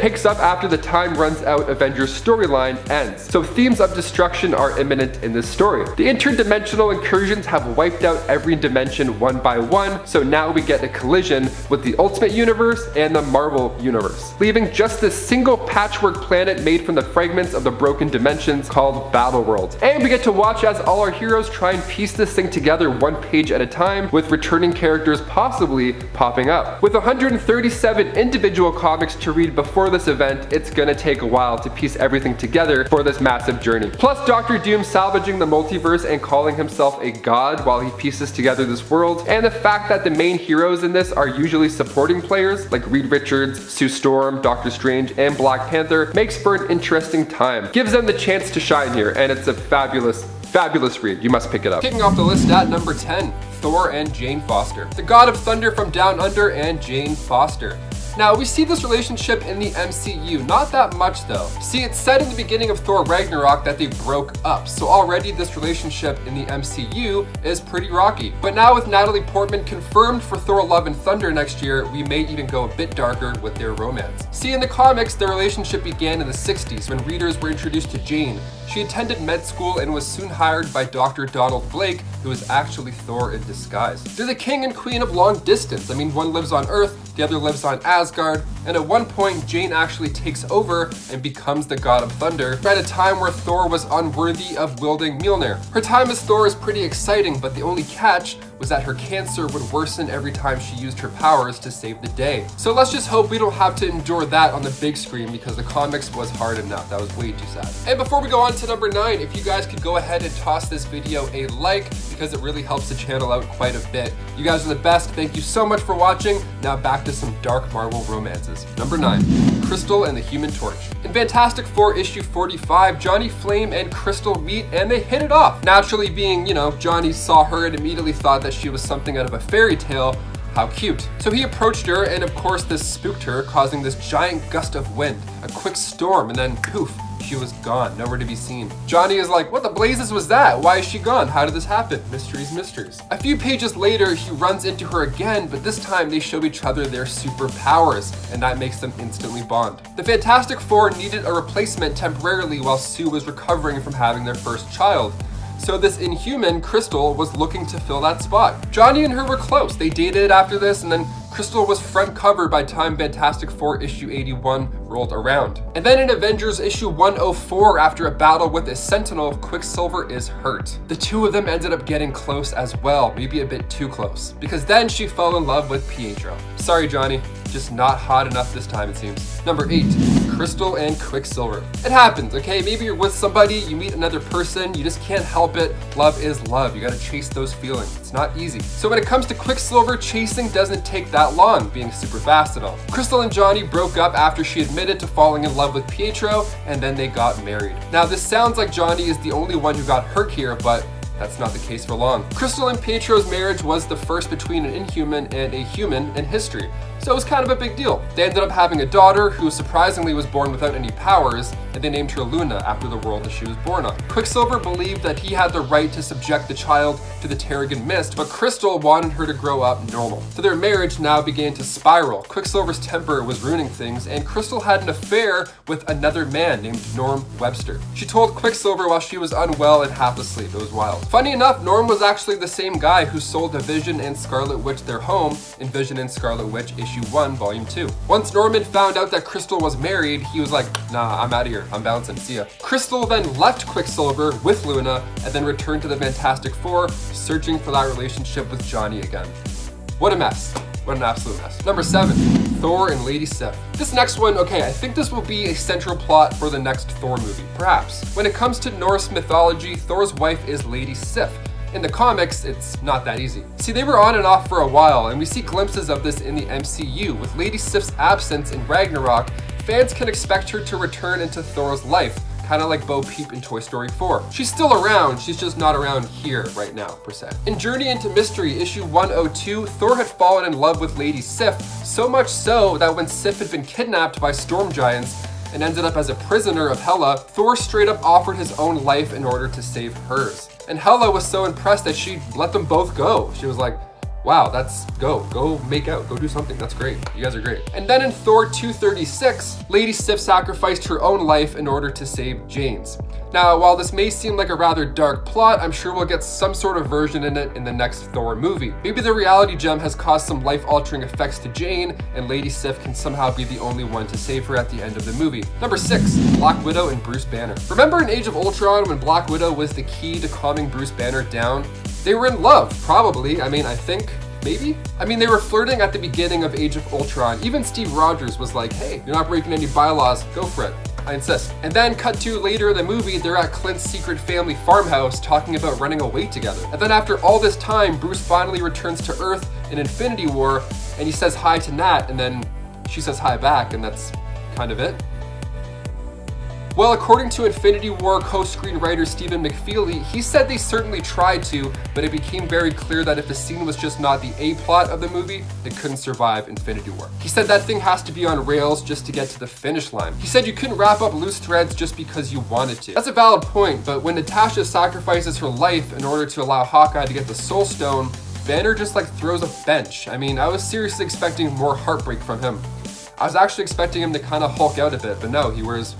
picks up after the time runs out Avengers storyline ends. So themes of destruction are imminent in this story. The interdimensional incursions have wiped out every dimension one by one, so now we get a collision with the Ultimate Universe and the Marvel Universe, leaving just this single patchwork planet made from the fragments of the broken dimensions called Battleworld. And we get to watch as all our heroes try and piece this thing together one page at a time, with returning characters possibly popping up. With 137 individual comics to read before this event, it's gonna take a while to piece everything together for this massive journey. Plus Doctor Doom salvaging the multiverse and calling himself a god while he pieces together this world, and the fact that the main heroes in this are usually supporting players like Reed Richards, Sue Storm, Doctor Strange, and Black Panther makes for an interesting time. Gives them the chance to shine here, and it's a fabulous read. You must pick it up. Kicking off the list at number 10, Thor and Jane Foster. The God of Thunder from Down Under and Jane Foster. Now, we see this relationship in the MCU, not that much though. See, it's said in the beginning of Thor Ragnarok that they broke up, so already this relationship in the MCU is pretty rocky. But now with Natalie Portman confirmed for Thor Love and Thunder next year, we may even go a bit darker with their romance. See, in the comics, their relationship began in the 60s when readers were introduced to Jane. She attended med school and was soon hired by Dr. Donald Blake, who is actually Thor in disguise. They're the king and queen of long distance. I mean, one lives on Earth, the other lives on Asgard, and at one point, Jane actually takes over and becomes the god of thunder at a time where Thor was unworthy of wielding Mjolnir. Her time as Thor is pretty exciting, but the only catch was that her cancer would worsen every time she used her powers to save the day. So let's just hope we don't have to endure that on the big screen, because the comics was hard enough. That was way too sad. And before we go on to number 9, if you guys could go ahead and toss this video a like, because it really helps the channel out quite a bit. You guys are the best. Thank you so much for watching. Now back to some dark Marvel romances. Number 9, Crystal and the Human Torch. In Fantastic Four issue 45, Johnny Flame and Crystal meet and they hit it off. Naturally, being, Johnny saw her and immediately thought that she was something out of a fairy tale. How cute. So he approached her, and of course this spooked her, causing this giant gust of wind, a quick storm, and then poof, she was gone, nowhere to be seen. Johnny is like, what the blazes was that? Why is she gone? How did this happen? Mysteries, mysteries. A few pages later, he runs into her again, but this time they show each other their superpowers, and that makes them instantly bond. The Fantastic Four needed a replacement temporarily while Sue was recovering from having their first child. So this Inhuman, Crystal, was looking to fill that spot. Johnny and her were close. They dated after this, and then Crystal was front cover by time Fantastic Four issue 81 rolled around. And then in Avengers issue 104, after a battle with a Sentinel, Quicksilver is hurt. The two of them ended up getting close as well, maybe a bit too close, because then she fell in love with Pietro. Sorry, Johnny, just not hot enough this time, it seems. Number 8, Crystal and Quicksilver. It happens, okay? Maybe you're with somebody, you meet another person, you just can't help it. Love is love. You gotta chase those feelings. It's not easy. So when it comes to Quicksilver, chasing doesn't take that long, being super fast and all. Crystal and Johnny broke up after she admitted to falling in love with Pietro, and then they got married. Now this sounds like Johnny is the only one who got hurt here, but that's not the case for long. Crystal and Pietro's marriage was the first between an Inhuman and a human in history, so it was kind of a big deal. They ended up having a daughter who surprisingly was born without any powers, and they named her Luna after the world that she was born on. Quicksilver believed that he had the right to subject the child to the Terrigen Mist, but Crystal wanted her to grow up normal. So their marriage now began to spiral. Quicksilver's temper was ruining things, and Crystal had an affair with another man named Norm Webster. She told Quicksilver while she was unwell and half asleep. It was wild. Funny enough, Norm was actually the same guy who sold the Vision and Scarlet Witch their home in Vision and Scarlet Witch issue 1, volume 2. Once Norman found out that Crystal was married, he was like, nah, I'm out of here. I'm bouncing. See ya. Crystal then left Quicksilver with Luna and then returned to the Fantastic Four, searching for that relationship with Johnny again. What a mess. What an absolute mess. Number 7, Thor and Lady Sif. This next one, okay, I think this will be a central plot for the next Thor movie, perhaps. When it comes to Norse mythology, Thor's wife is Lady Sif. In the comics, it's not that easy. See, they were on and off for a while, and we see glimpses of this in the MCU. With Lady Sif's absence in Ragnarok, fans can expect her to return into Thor's life, kind of like Bo Peep in Toy Story 4. She's still around, she's just not around here right now, per se. In Journey into Mystery, issue 102, Thor had fallen in love with Lady Sif, so much so that when Sif had been kidnapped by storm giants and ended up as a prisoner of Hela, Thor straight up offered his own life in order to save hers. And Hela was so impressed that she let them both go. She was like, wow, go make out, go do something, that's great, you guys are great. And then in Thor 236, Lady Sif sacrificed her own life in order to save Jane's. Now, while this may seem like a rather dark plot, I'm sure we'll get some sort of version in it in the next Thor movie. Maybe the reality gem has caused some life-altering effects to Jane, and Lady Sif can somehow be the only one to save her at the end of the movie. Number 6, Black Widow and Bruce Banner. Remember in Age of Ultron when Black Widow was the key to calming Bruce Banner down? They were in love, probably. I mean, I think, maybe? I mean, they were flirting at the beginning of Age of Ultron. Even Steve Rogers was like, hey, you're not breaking any bylaws, go for it. I insist. And then cut to later in the movie, they're at Clint's secret family farmhouse talking about running away together. And then after all this time, Bruce finally returns to Earth in Infinity War, and he says hi to Nat, and then she says hi back, and that's kind of it. Well, according to Infinity War co-screenwriter Stephen McFeely, he said they certainly tried to, but it became very clear that if the scene was just not the A-plot of the movie, it couldn't survive Infinity War. He said that thing has to be on rails just to get to the finish line. He said you couldn't wrap up loose threads just because you wanted to. That's a valid point, but when Natasha sacrifices her life in order to allow Hawkeye to get the Soul Stone, Banner just like throws a bench. I mean, I was seriously expecting more heartbreak from him. I was actually expecting him to kind of Hulk out a bit, but no, he wears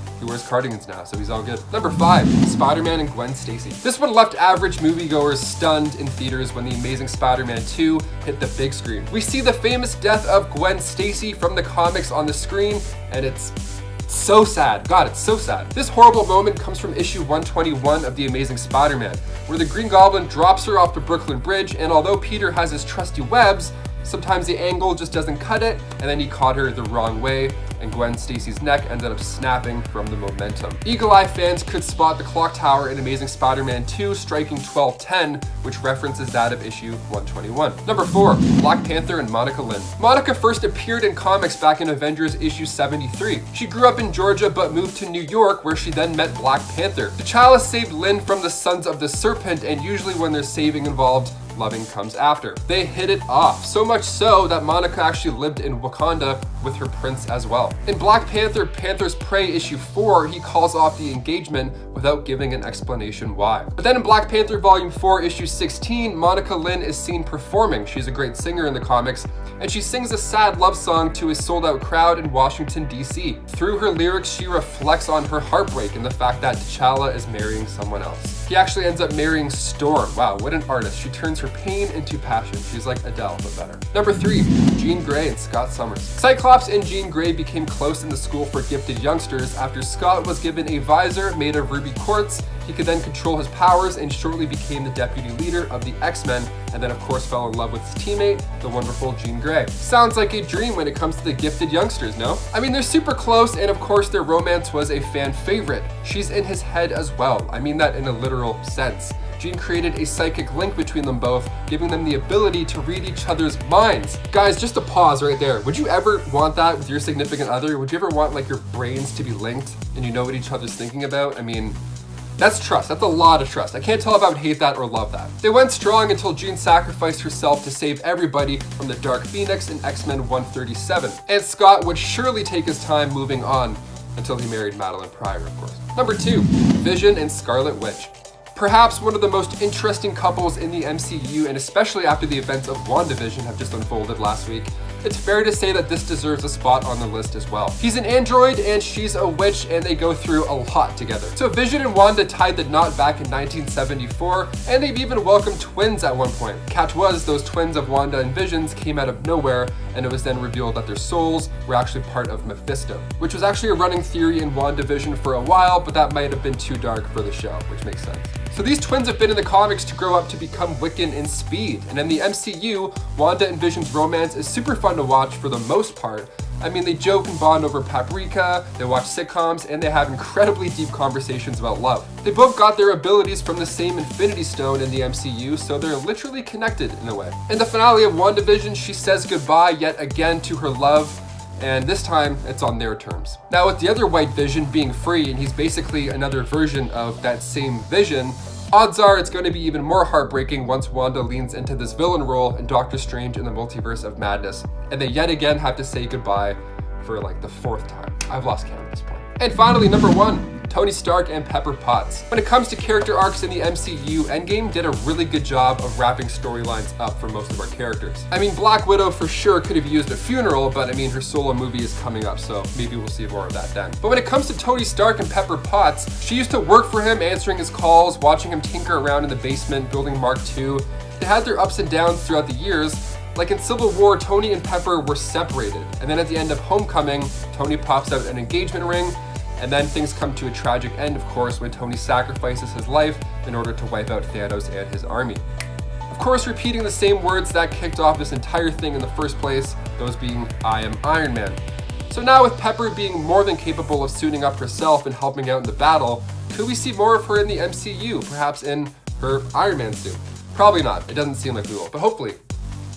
cardigans now, so he's all good. Number 5, Spider-Man and Gwen Stacy. This one left average moviegoers stunned in theaters when The Amazing Spider-Man 2 hit the big screen. We see the famous death of Gwen Stacy from the comics on the screen, and it's so sad. God, it's so sad. This horrible moment comes from issue 121 of The Amazing Spider-Man, where the Green Goblin drops her off the Brooklyn Bridge, and although Peter has his trusty webs, sometimes the angle just doesn't cut it, and then he caught her the wrong way, and Gwen Stacy's neck ended up snapping from the momentum. Eagle-eye fans could spot the clock tower in Amazing Spider-Man 2 striking 12:10, which references that of issue 121. Number 4, Black Panther and Monica Lynn. Monica first appeared in comics back in Avengers issue 73. She grew up in Georgia but moved to New York, where she then met Black Panther. T'Challa saved Lynn from the Sons of the Serpent, and usually when there's saving involved, loving comes after. They hit it off, so much so that Monica actually lived in Wakanda with her prince as well. In Black Panther, Panther's Prey issue 4, he calls off the engagement without giving an explanation why. But then in Black Panther volume 4 issue 16, Monica Lynn is seen performing. She's a great singer in the comics, and she sings a sad love song to a sold-out crowd in Washington, D.C. Through her lyrics, she reflects on her heartbreak and the fact that T'Challa is marrying someone else. He actually ends up marrying Storm. Wow, what an artist. She turns her pain into passion. She's like Adele, but better. Number 3, Jean Grey and Scott Summers. Cyclops and Jean Grey became close in the school for gifted youngsters after Scott was given a visor made of ruby quartz. He could then control his powers and shortly became the deputy leader of the X-Men, and then of course fell in love with his teammate, the wonderful Jean Grey. Sounds like a dream when it comes to the gifted youngsters, no? I mean, they're super close, and of course their romance was a fan favorite. She's in his head as well. I mean that in a literal sense. Jean created a psychic link between them both, giving them the ability to read each other's minds. Guys, just a pause right there. Would you ever want that with your significant other? Would you ever want like your brains to be linked and you know what each other's thinking about? I mean, that's trust. That's a lot of trust. I can't tell if I would hate that or love that. They went strong until Jean sacrificed herself to save everybody from the Dark Phoenix in X-Men 137. And Scott would surely take his time moving on until he married Madeline Pryor, of course. Number 2, Vision and Scarlet Witch. Perhaps one of the most interesting couples in the MCU, and especially after the events of WandaVision have just unfolded last week, it's fair to say that this deserves a spot on the list as well. He's an android and she's a witch, and they go through a lot together. So Vision and Wanda tied the knot back in 1974, and they've even welcomed twins at one point. Catch was, those twins of Wanda and Visions came out of nowhere, and it was then revealed that their souls were actually part of Mephisto, which was actually a running theory in WandaVision for a while, but that might have been too dark for the show, which makes sense. So these twins have been in the comics to grow up to become Wiccan and Speed, and in the MCU, Wanda and Vision's romance is super fun to watch for the most part. I mean, they joke and bond over paprika, they watch sitcoms, and they have incredibly deep conversations about love. They both got their abilities from the same Infinity Stone in the MCU, so they're literally connected in a way. In the finale of WandaVision, she says goodbye yet again to her love, and this time it's on their terms. Now with the other White Vision being free, and he's basically another version of that same Vision, odds are it's going to be even more heartbreaking once Wanda leans into this villain role in Doctor Strange in the Multiverse of Madness, and they yet again have to say goodbye for like the 4th time. I've lost count at this point. And finally, number 1, Tony Stark and Pepper Potts. When it comes to character arcs in the MCU, Endgame did a really good job of wrapping storylines up for most of our characters. I mean, Black Widow for sure could have used a funeral, but I mean, her solo movie is coming up, so maybe we'll see more of that then. But when it comes to Tony Stark and Pepper Potts, she used to work for him, answering his calls, watching him tinker around in the basement, building Mark II. They had their ups and downs throughout the years. Like in Civil War, Tony and Pepper were separated, and then at the end of Homecoming, Tony pops out an engagement ring, and then things come to a tragic end, of course, when Tony sacrifices his life in order to wipe out Thanos and his army. Of course, repeating the same words that kicked off this entire thing in the first place, those being, "I am Iron Man." So now with Pepper being more than capable of suiting up herself and helping out in the battle, could we see more of her in the MCU, perhaps in her Iron Man suit? Probably not. It doesn't seem like we will, but hopefully,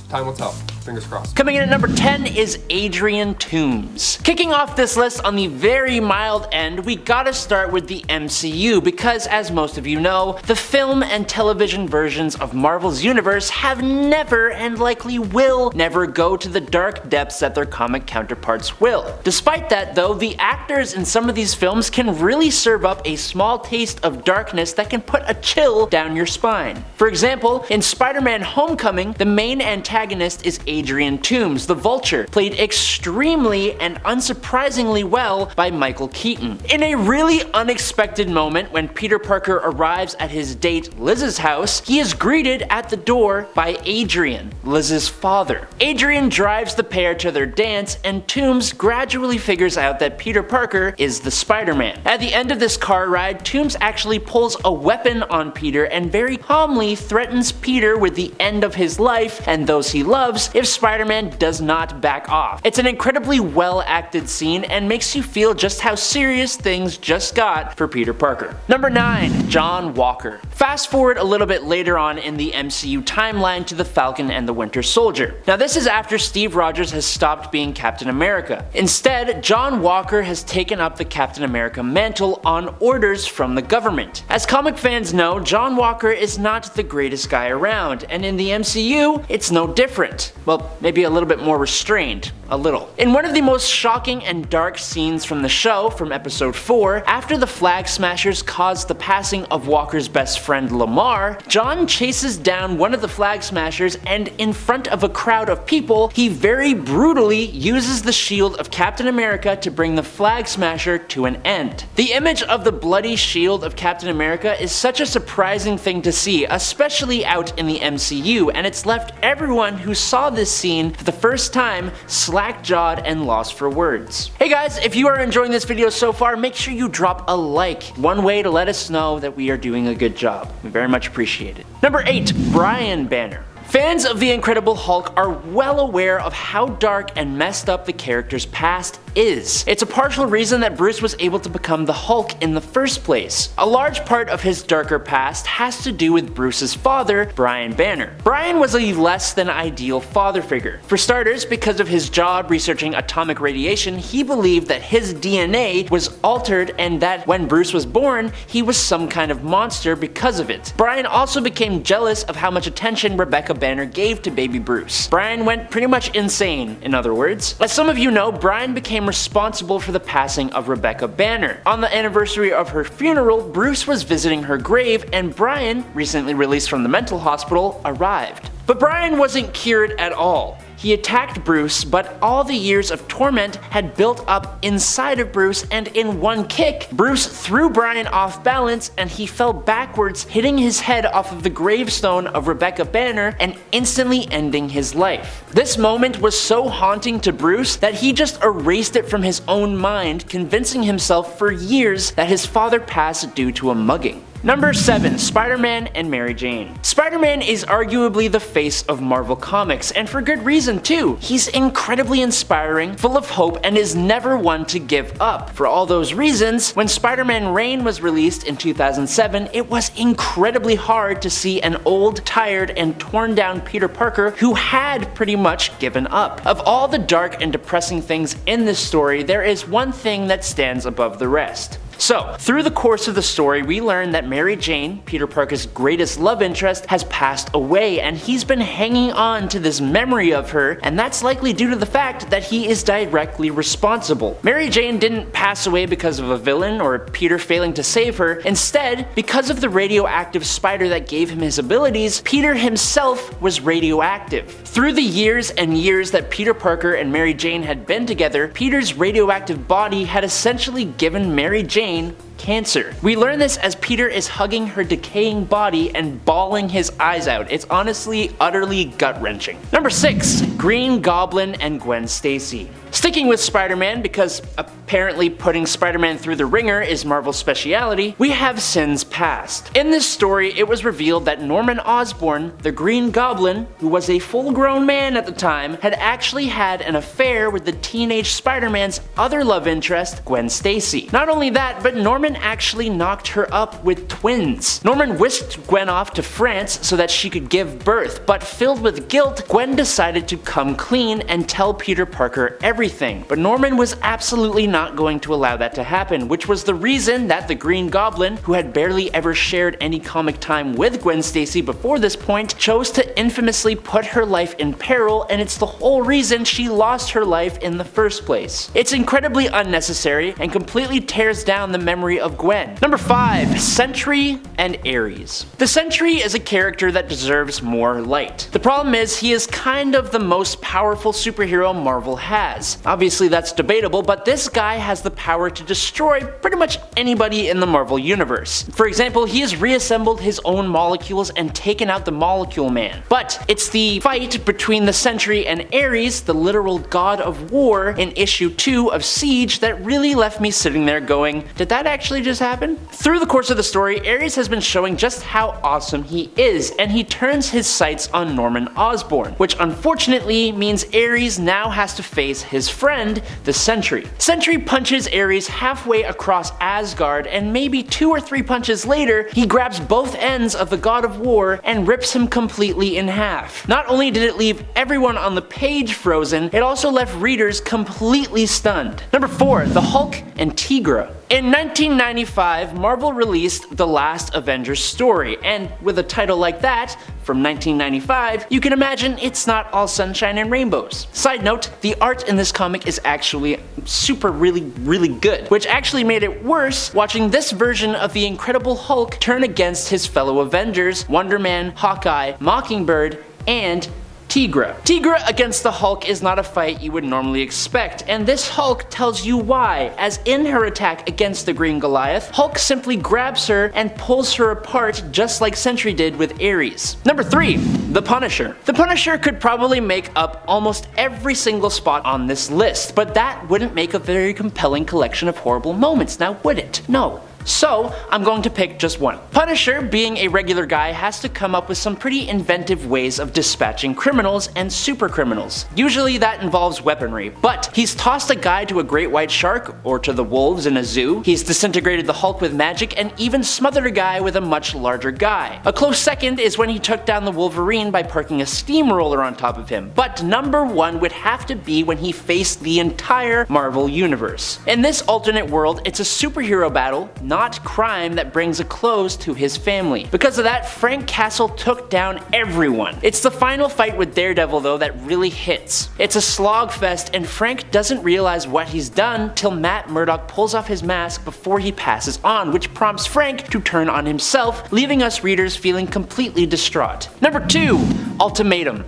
time will tell. Fingers crossed. Coming in at number 10 is Adrian Toomes. Kicking off this list on the very mild end, we gotta start with the MCU because, as most of you know, the film and television versions of Marvel's universe have never and likely will never go to the dark depths that their comic counterparts will. Despite that though, the actors in some of these films can really serve up a small taste of darkness that can put a chill down your spine. For example, in Spider-Man Homecoming, the main antagonist is Adrian Toomes, the Vulture, played extremely and unsurprisingly well by Michael Keaton. In a really unexpected moment when Peter Parker arrives at his date Liz's house, he is greeted at the door by Adrian, Liz's father. Adrian drives the pair to their dance, and Toomes gradually figures out that Peter Parker is the Spider-Man. At the end of this car ride, Toomes actually pulls a weapon on Peter and very calmly threatens Peter with the end of his life and those he loves if Spider-Man does not back off. It's an incredibly well acted scene and makes you feel just how serious things just got for Peter Parker. Number 9. John Walker. Fast forward a little bit later on in the MCU timeline to the Falcon and the Winter Soldier. Now this is after Steve Rogers has stopped being Captain America. Instead, John Walker has taken up the Captain America mantle on orders from the government. As comic fans know, John Walker is not the greatest guy around, and in the MCU, it's no different. Well, maybe a little bit more restrained. A little. In one of the most shocking and dark scenes from the show, from episode 4, after the Flag Smashers cause the passing of Walker's best friend Lamar, John chases down one of the Flag Smashers, and in front of a crowd of people, he very brutally uses the shield of Captain America to bring the Flag Smasher to an end. The image of the bloody shield of Captain America is such a surprising thing to see, especially out in the MCU, and it's left everyone who saw this scene for the first time slack-jawed and lost for words. Hey guys, if you are enjoying this video so far, make sure you drop a like. One way to let us know that we are doing a good job. We very much appreciate it. Number 8. Brian Banner. Fans of The Incredible Hulk are well aware of how dark and messed up the character's past is. It's a partial reason that Bruce was able to become the Hulk in the first place. A large part of his darker past has to do with Bruce's father, Brian Banner. Brian was a less than ideal father figure. For starters, because of his job researching atomic radiation, he believed that his DNA was altered and that when Bruce was born, he was some kind of monster because of it. Brian also became jealous of how much attention Rebecca Banner gave to baby Bruce. Brian went pretty much insane, in other words. As some of you know, Brian became responsible for the passing of Rebecca Banner. On the anniversary of her funeral, Bruce was visiting her grave, and Brian, recently released from the mental hospital, arrived. But Brian wasn't cured at all. He attacked Bruce, but all the years of torment had built up inside of Bruce, and in one kick, Bruce threw Brian off balance and he fell backwards, hitting his head off of the gravestone of Rebecca Banner and instantly ending his life. This moment was so haunting to Bruce that he just erased it from his own mind, convincing himself for years that his father passed due to a mugging. Number 7. Spider-Man and Mary Jane. Spider-Man is arguably the face of Marvel Comics, and for good reason too. He's incredibly inspiring, full of hope, and is never one to give up. For all those reasons, when Spider-Man Reign was released in 2007, it was incredibly hard to see an old, tired, and torn down Peter Parker who had pretty much given up. Of all the dark and depressing things in this story, there is one thing that stands above the rest. So, through the course of the story, we learn that Mary Jane, Peter Parker's greatest love interest, has passed away, and he's been hanging on to this memory of her, and that's likely due to the fact that he is directly responsible. Mary Jane didn't pass away because of a villain or Peter failing to save her. Instead, because of the radioactive spider that gave him his abilities, Peter himself was radioactive. Through the years and years that Peter Parker and Mary Jane had been together, Peter's radioactive body had essentially given Mary Jane cancer. We learn this as Peter is hugging her decaying body and bawling his eyes out. It's honestly utterly gut-wrenching. Number 6. Green Goblin and Gwen Stacy. Sticking with Spider-Man, because apparently putting Spider-Man through the ringer is Marvel's speciality, we have Sins Past. In this story, it was revealed that Norman Osborn, the Green Goblin, who was a full-grown man at the time, had actually had an affair with the teenage Spider-Man's other love interest, Gwen Stacy. crazy. Not only that, but Norman actually knocked her up with twins. Norman whisked Gwen off to France so that she could give birth, but filled with guilt, Gwen decided to come clean and tell Peter Parker everything. But Norman was absolutely not going to allow that to happen, which was the reason that the Green Goblin, who had barely ever shared any comic time with Gwen Stacy before this point, chose to infamously put her life in peril, and it's the whole reason she lost her life in the first place. It's incredibly unnecessary and completely tears down the memory of Gwen. Number 5. Sentry and Ares. The Sentry is a character that deserves more light. The problem is he is kind of the most powerful superhero Marvel has. Obviously that's debatable, but this guy has the power to destroy pretty much anybody in the Marvel universe. For example, he has reassembled his own molecules and taken out the Molecule Man. But it's the fight between the Sentry and Ares, the literal god of war, in issue 2 of Siege that really left me sitting there going, did that actually just happen? Through the course of the story, Ares has been showing just how awesome he is, and he turns his sights on Norman Osborn, which unfortunately means Ares now has to face his friend, the Sentry. Sentry punches Ares halfway across Asgard, and maybe 2 or 3 punches later, he grabs both ends of the God of War and rips him completely in half. Not only did it leave everyone on the page frozen, it also left readers completely stunned. Number 4. The Hulk and Tigra. In 1995, Marvel released the last Avengers story, and with a title like that, from 1995, you can imagine it's not all sunshine and rainbows. Side note, the art in this comic is actually really good, which actually made it worse watching this version of the Incredible Hulk turn against his fellow Avengers, Wonder Man, Hawkeye, Mockingbird, and Tigra. Tigra against the Hulk is not a fight you would normally expect, and this Hulk tells you why, as in her attack against the Green Goliath, Hulk simply grabs her and pulls her apart just like Sentry did with Ares. Number 3. The Punisher. The Punisher could probably make up almost every single spot on this list, but that wouldn't make a very compelling collection of horrible moments, now would it? No. So, I'm going to pick just one. Punisher, being a regular guy, has to come up with some pretty inventive ways of dispatching criminals and super criminals. Usually that involves weaponry, but he's tossed a guy to a great white shark or to the wolves in a zoo, he's disintegrated the Hulk with magic, and even smothered a guy with a much larger guy. A close second is when he took down the Wolverine by parking a steamroller on top of him, but number 1 would have to be when he faced the entire Marvel universe. In this alternate world, it's a superhero battle, not crime, that brings a close to his family. Because of that, Frank Castle took down everyone. It's the final fight with Daredevil though that really hits. It's a slogfest, and Frank doesn't realize what he's done till Matt Murdock pulls off his mask before he passes on, which prompts Frank to turn on himself, leaving us readers feeling completely distraught. Number 2. Ultimatum.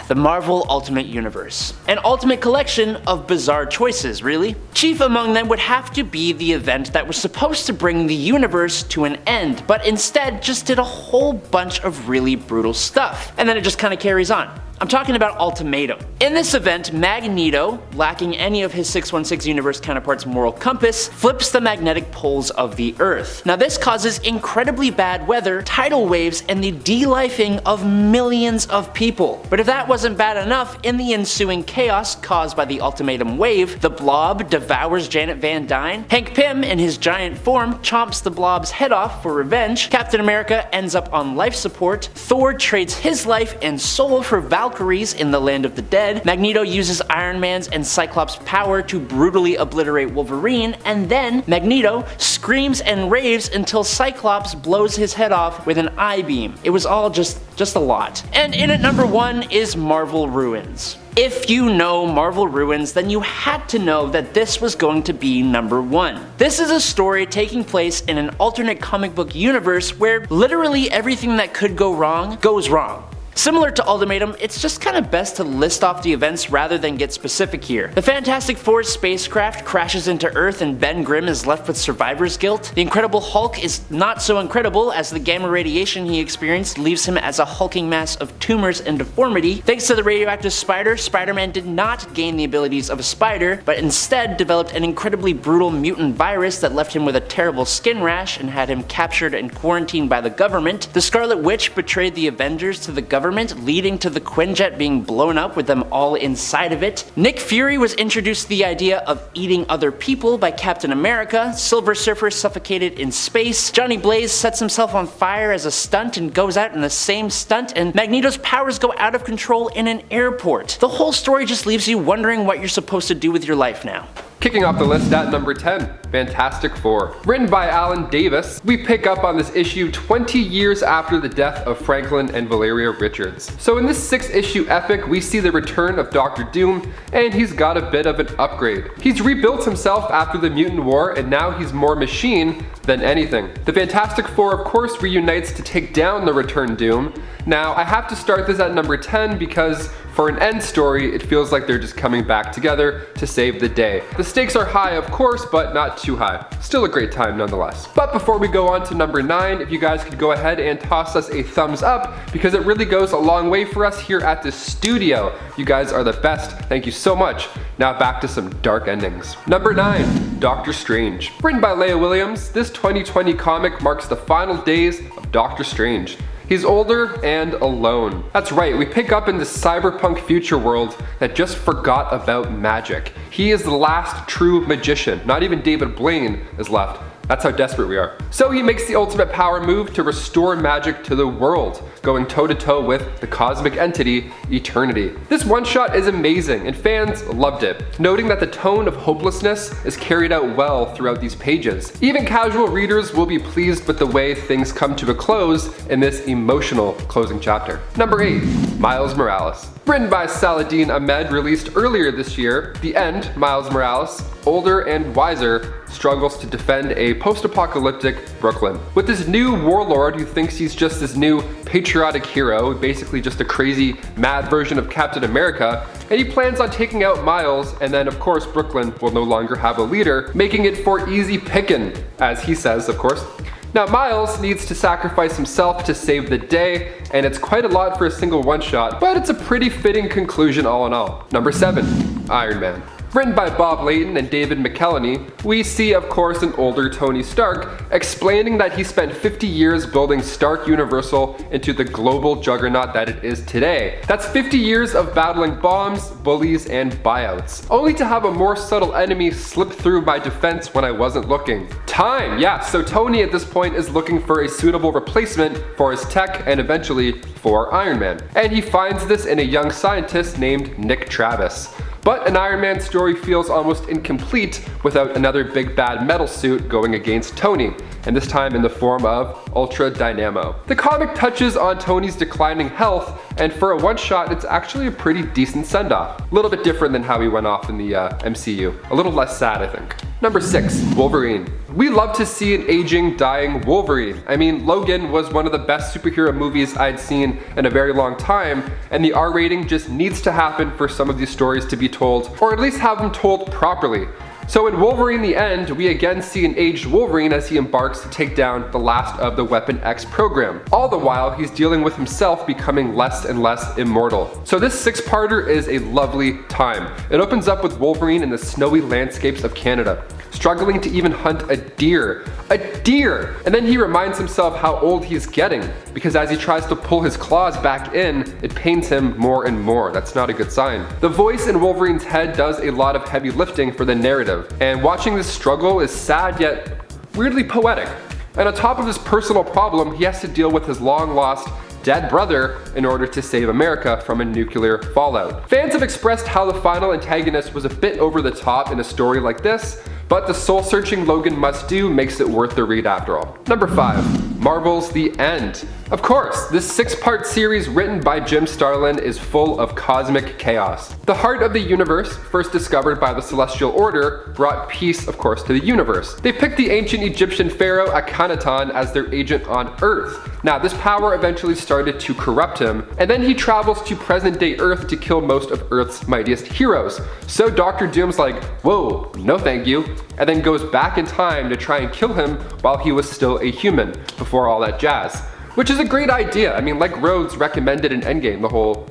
The Marvel Ultimate Universe. An ultimate collection of bizarre choices, really. Chief among them would have to be the event that was supposed to bring the universe to an end, but instead just did a whole bunch of really brutal stuff. And then it just kind of carries on. I'm talking about Ultimatum. In this event, Magneto, lacking any of his 616 universe counterpart's moral compass, flips the magnetic poles of the Earth. Now this causes incredibly bad weather, tidal waves, and the de-lifing of millions of people. But if that wasn't bad enough, in the ensuing chaos caused by the Ultimatum wave, the Blob devours Janet Van Dyne, Hank Pym in his giant form chomps the Blob's head off for revenge, Captain America ends up on life support, Thor trades his life and soul for Valkyries in the Land of the Dead, Magneto uses Iron Man's and Cyclops' power to brutally obliterate Wolverine, and then Magneto screams and raves until Cyclops blows his head off with an I-beam. It was all just a lot. And in at number 1 is Marvel Ruins. If you know Marvel Ruins, then you had to know that this was going to be number 1. This is a story taking place in an alternate comic book universe where literally everything that could go wrong goes wrong. Similar to Ultimatum, it's just kind of best to list off the events rather than get specific here. The Fantastic Four spacecraft crashes into Earth and Ben Grimm is left with survivor's guilt. The Incredible Hulk is not so incredible as the gamma radiation he experienced leaves him as a hulking mass of tumors and deformity. Thanks to the radioactive spider, Spider-Man did not gain the abilities of a spider, but instead developed an incredibly brutal mutant virus that left him with a terrible skin rash and had him captured and quarantined by the government. The Scarlet Witch betrayed the Avengers to the government government, leading to the Quinjet being blown up with them all inside of it. Nick Fury was introduced to the idea of eating other people by Captain America. Silver Surfer suffocated in space. Johnny Blaze sets himself on fire as a stunt and goes out in the same stunt, and Magneto's powers go out of control in an airport. The whole story just leaves you wondering what you're supposed to do with your life now. Kicking off the list at number 10, Fantastic Four. Written by Alan Davis, we pick up on this issue 20 years after the death of Franklin and Valeria Richards. So in this 6-issue epic, we see the return of Doctor Doom, and he's got a bit of an upgrade. He's rebuilt himself after the Mutant War, and now he's more machine than anything. The Fantastic Four, of course, reunites to take down the returned Doom. Now, I have to start this at number 10 because for an end story, it feels like they're just coming back together to save the day. The stakes are high, of course, but not too high. Still a great time nonetheless. But before we go on to number 9, if you guys could go ahead and toss us a thumbs up, because it really goes a long way for us here at the studio. You guys are the best. Thank you so much. Now back to some dark endings. Number 9, Doctor Strange. Written by Leah Williams, this 2020 comic marks the final days of Doctor Strange. He's older and alone. That's right, we pick up in this cyberpunk future world that just forgot about magic. He is the last true magician. Not even David Blaine is left. That's how desperate we are. So he makes the ultimate power move to restore magic to the world, going toe-to-toe with the cosmic entity, Eternity. This one-shot is amazing, and fans loved it, noting that the tone of hopelessness is carried out well throughout these pages. Even casual readers will be pleased with the way things come to a close in this emotional closing chapter. Number 8, Miles Morales. Written by Saladin Ahmed, released earlier this year, The End, Miles Morales, older and wiser, struggles to defend a post-apocalyptic Brooklyn. With this new warlord who thinks he's just this new patriotic hero, basically just a crazy, mad version of Captain America, and he plans on taking out Miles, and then of course Brooklyn will no longer have a leader, making it for easy pickin', as he says, of course. Now Miles needs to sacrifice himself to save the day, and it's quite a lot for a single one-shot, but it's a pretty fitting conclusion all in all. Number 7, Iron Man. Written by Bob Layton and David McKelvey, we see of course an older Tony Stark explaining that he spent 50 years building Stark Universal into the global juggernaut that it is today. That's 50 years of battling bombs, bullies, and buyouts, only to have a more subtle enemy slip through my defense when I wasn't looking. Time! Yeah, so Tony at this point is looking for a suitable replacement for his tech and eventually for Iron Man. And he finds this in a young scientist named Nick Travis. But an Iron Man story feels almost incomplete without another big bad metal suit going against Tony, and this time in the form of Ultra Dynamo. The comic touches on Tony's declining health, and for a one-shot it's actually a pretty decent send-off. A little bit different than how he went off in the MCU. A little less sad, I think. Number 6, Wolverine. We love to see an aging, dying Wolverine. I mean, Logan was one of the best superhero movies I'd seen in a very long time, and the R rating just needs to happen for some of these stories to be told, or at least have them told properly. So in Wolverine the End, we again see an aged Wolverine as he embarks to take down the last of the Weapon X program. All the while, he's dealing with himself becoming less and less immortal. So this 6-parter is a lovely time. It opens up with Wolverine in the snowy landscapes of Canada, struggling to even hunt a deer. A deer! And then he reminds himself how old he's getting, because as he tries to pull his claws back in, it pains him more and more. That's not a good sign. The voice in Wolverine's head does a lot of heavy lifting for the narrative, and watching this struggle is sad yet weirdly poetic. And on top of his personal problem, he has to deal with his long-lost dead brother in order to save America from a nuclear fallout. Fans have expressed how the final antagonist was a bit over the top in a story like this, but the soul-searching Logan must-do makes it worth the read after all. Number 5, Marvel's The End. Of course, this 6-part series written by Jim Starlin is full of cosmic chaos. The heart of the universe, first discovered by the Celestial Order, brought peace, of course, to the universe. They picked the ancient Egyptian pharaoh Akhenaton as their agent on Earth. Now, this power eventually started to corrupt him, and then he travels to present-day Earth to kill most of Earth's mightiest heroes. So Doctor Doom's like, whoa, no thank you, and then goes back in time to try and kill him while he was still a human, before all that jazz. Which is a great idea. I mean, like Rhodes recommended in Endgame, the whole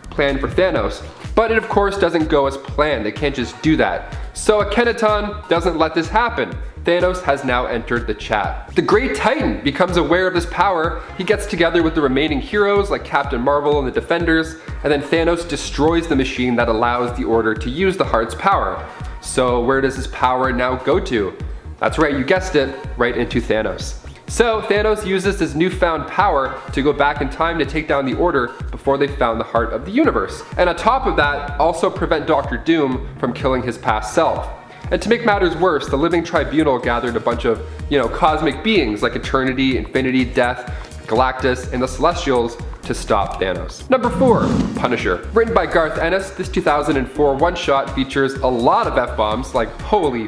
plan for Thanos. But it of course doesn't go as planned. They can't just do that. So Akhenaton doesn't let this happen. Thanos has now entered the chat. The Great Titan becomes aware of this power. He gets together with the remaining heroes like Captain Marvel and the Defenders, and then Thanos destroys the machine that allows the Order to use the Heart's power. So where does this power now go to? That's right, you guessed it, right into Thanos. So Thanos uses this newfound power to go back in time to take down the Order before they found the heart of the universe. And on top of that, also prevent Doctor Doom from killing his past self. And to make matters worse, the Living Tribunal gathered a bunch of, cosmic beings like Eternity, Infinity, Death, Galactus, and the Celestials to stop Thanos. Number 4, Punisher. Written by Garth Ennis, this 2004 one-shot features a lot of F-bombs, like holy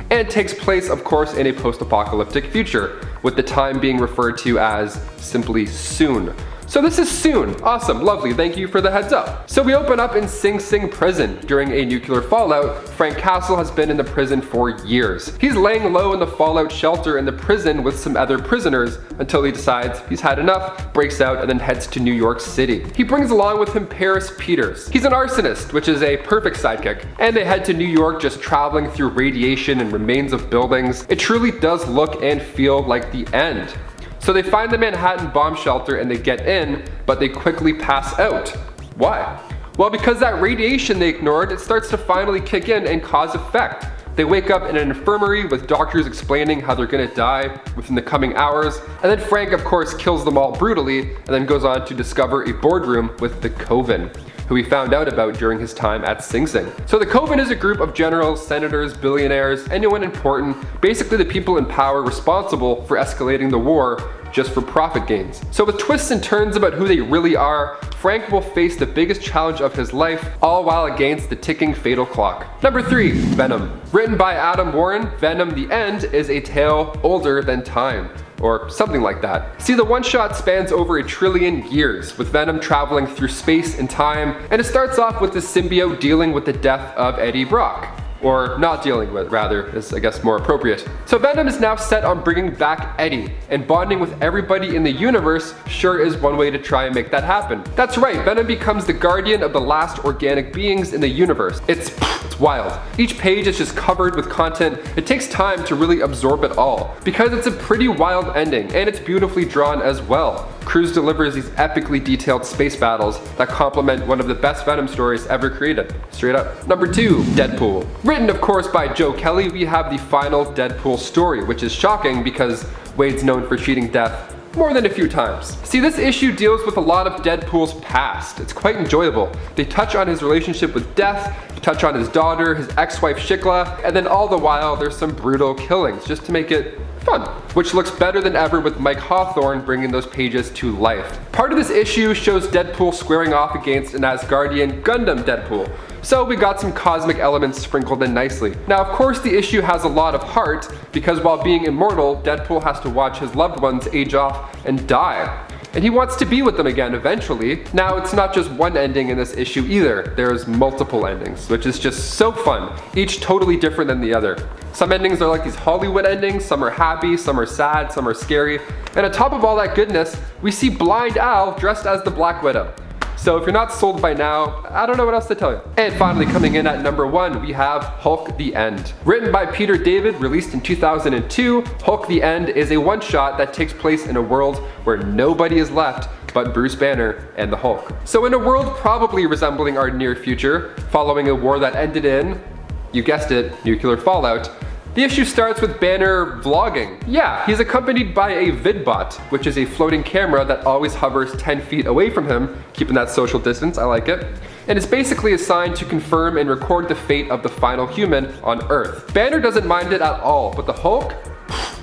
and takes place, of course, in a post-apocalyptic future, with the time being referred to as simply soon. So this is soon. Awesome, lovely, thank you for the heads up. So we open up in Sing Sing prison. During a nuclear fallout, Frank Castle has been in the prison for years. He's laying low in the fallout shelter in the prison with some other prisoners until he decides he's had enough, breaks out, and then heads to New York City. He brings along with him Paris Peters. He's an arsonist, which is a perfect sidekick, and they head to New York just traveling through radiation and remains of buildings. It truly does look and feel like the end. So they find the Manhattan bomb shelter and they get in, but they quickly pass out. Why? Well, because that radiation they ignored, it starts to finally kick in and cause effect. They wake up in an infirmary with doctors explaining how they're gonna die within the coming hours, and then Frank, of course, kills them all brutally, and then goes on to discover a boardroom with the Coven, who he found out about during his time at Sing Sing. So the Coven is a group of generals, senators, billionaires, anyone important, basically the people in power responsible for escalating the war just for profit gains. So with twists and turns about who they really are, Frank will face the biggest challenge of his life, all while against the ticking fatal clock. Number 3, Venom. Written by Adam Warren, Venom the End is a tale older than time, or something like that. See, the one-shot spans over 1 trillion years, with Venom traveling through space and time, and it starts off with the symbiote dealing with the death of Eddie Brock. Or not dealing with, rather, is I guess more appropriate. So Venom is now set on bringing back Eddie, and bonding with everybody in the universe sure is one way to try and make that happen. That's right, Venom becomes the guardian of the last organic beings in the universe. It's wild. Each page is just covered with content. It takes time to really absorb it all, because it's a pretty wild ending, and it's beautifully drawn as well. Cruz delivers these epically detailed space battles that complement one of the best Venom stories ever created. Straight up. Number 2, Deadpool. Written, of course, by Joe Kelly, we have the final Deadpool story, which is shocking because Wade's known for cheating death more than a few times. See, this issue deals with a lot of Deadpool's past. It's quite enjoyable. They touch on his relationship with Death, touch on his daughter, his ex-wife Shikla, and then all the while there's some brutal killings just to make it fun, which looks better than ever with Mike Hawthorne bringing those pages to life. Part of this issue shows Deadpool squaring off against an Asgardian Gundam Deadpool, so we got some cosmic elements sprinkled in nicely. Now, of course, the issue has a lot of heart, because while being immortal, Deadpool has to watch his loved ones age off and die. And he wants to be with them again eventually. Now, it's not just one ending in this issue either. There's multiple endings, which is just so fun, each totally different than the other. Some endings are like these Hollywood endings, some are happy, some are sad, some are scary. And on top of all that goodness, we see Blind Al dressed as the Black Widow. So if you're not sold by now, I don't know what else to tell you. And finally, coming in at number 1, we have Hulk the End. Written by Peter David, released in 2002, Hulk the End is a one-shot that takes place in a world where nobody is left but Bruce Banner and the Hulk. So in a world probably resembling our near future, following a war that ended in, you guessed it, nuclear fallout, the issue starts with Banner vlogging. Yeah, he's accompanied by a vidbot, which is a floating camera that always hovers 10 feet away from him, keeping that social distance, I like it. And it's basically assigned to confirm and record the fate of the final human on Earth. Banner doesn't mind it at all, but the Hulk,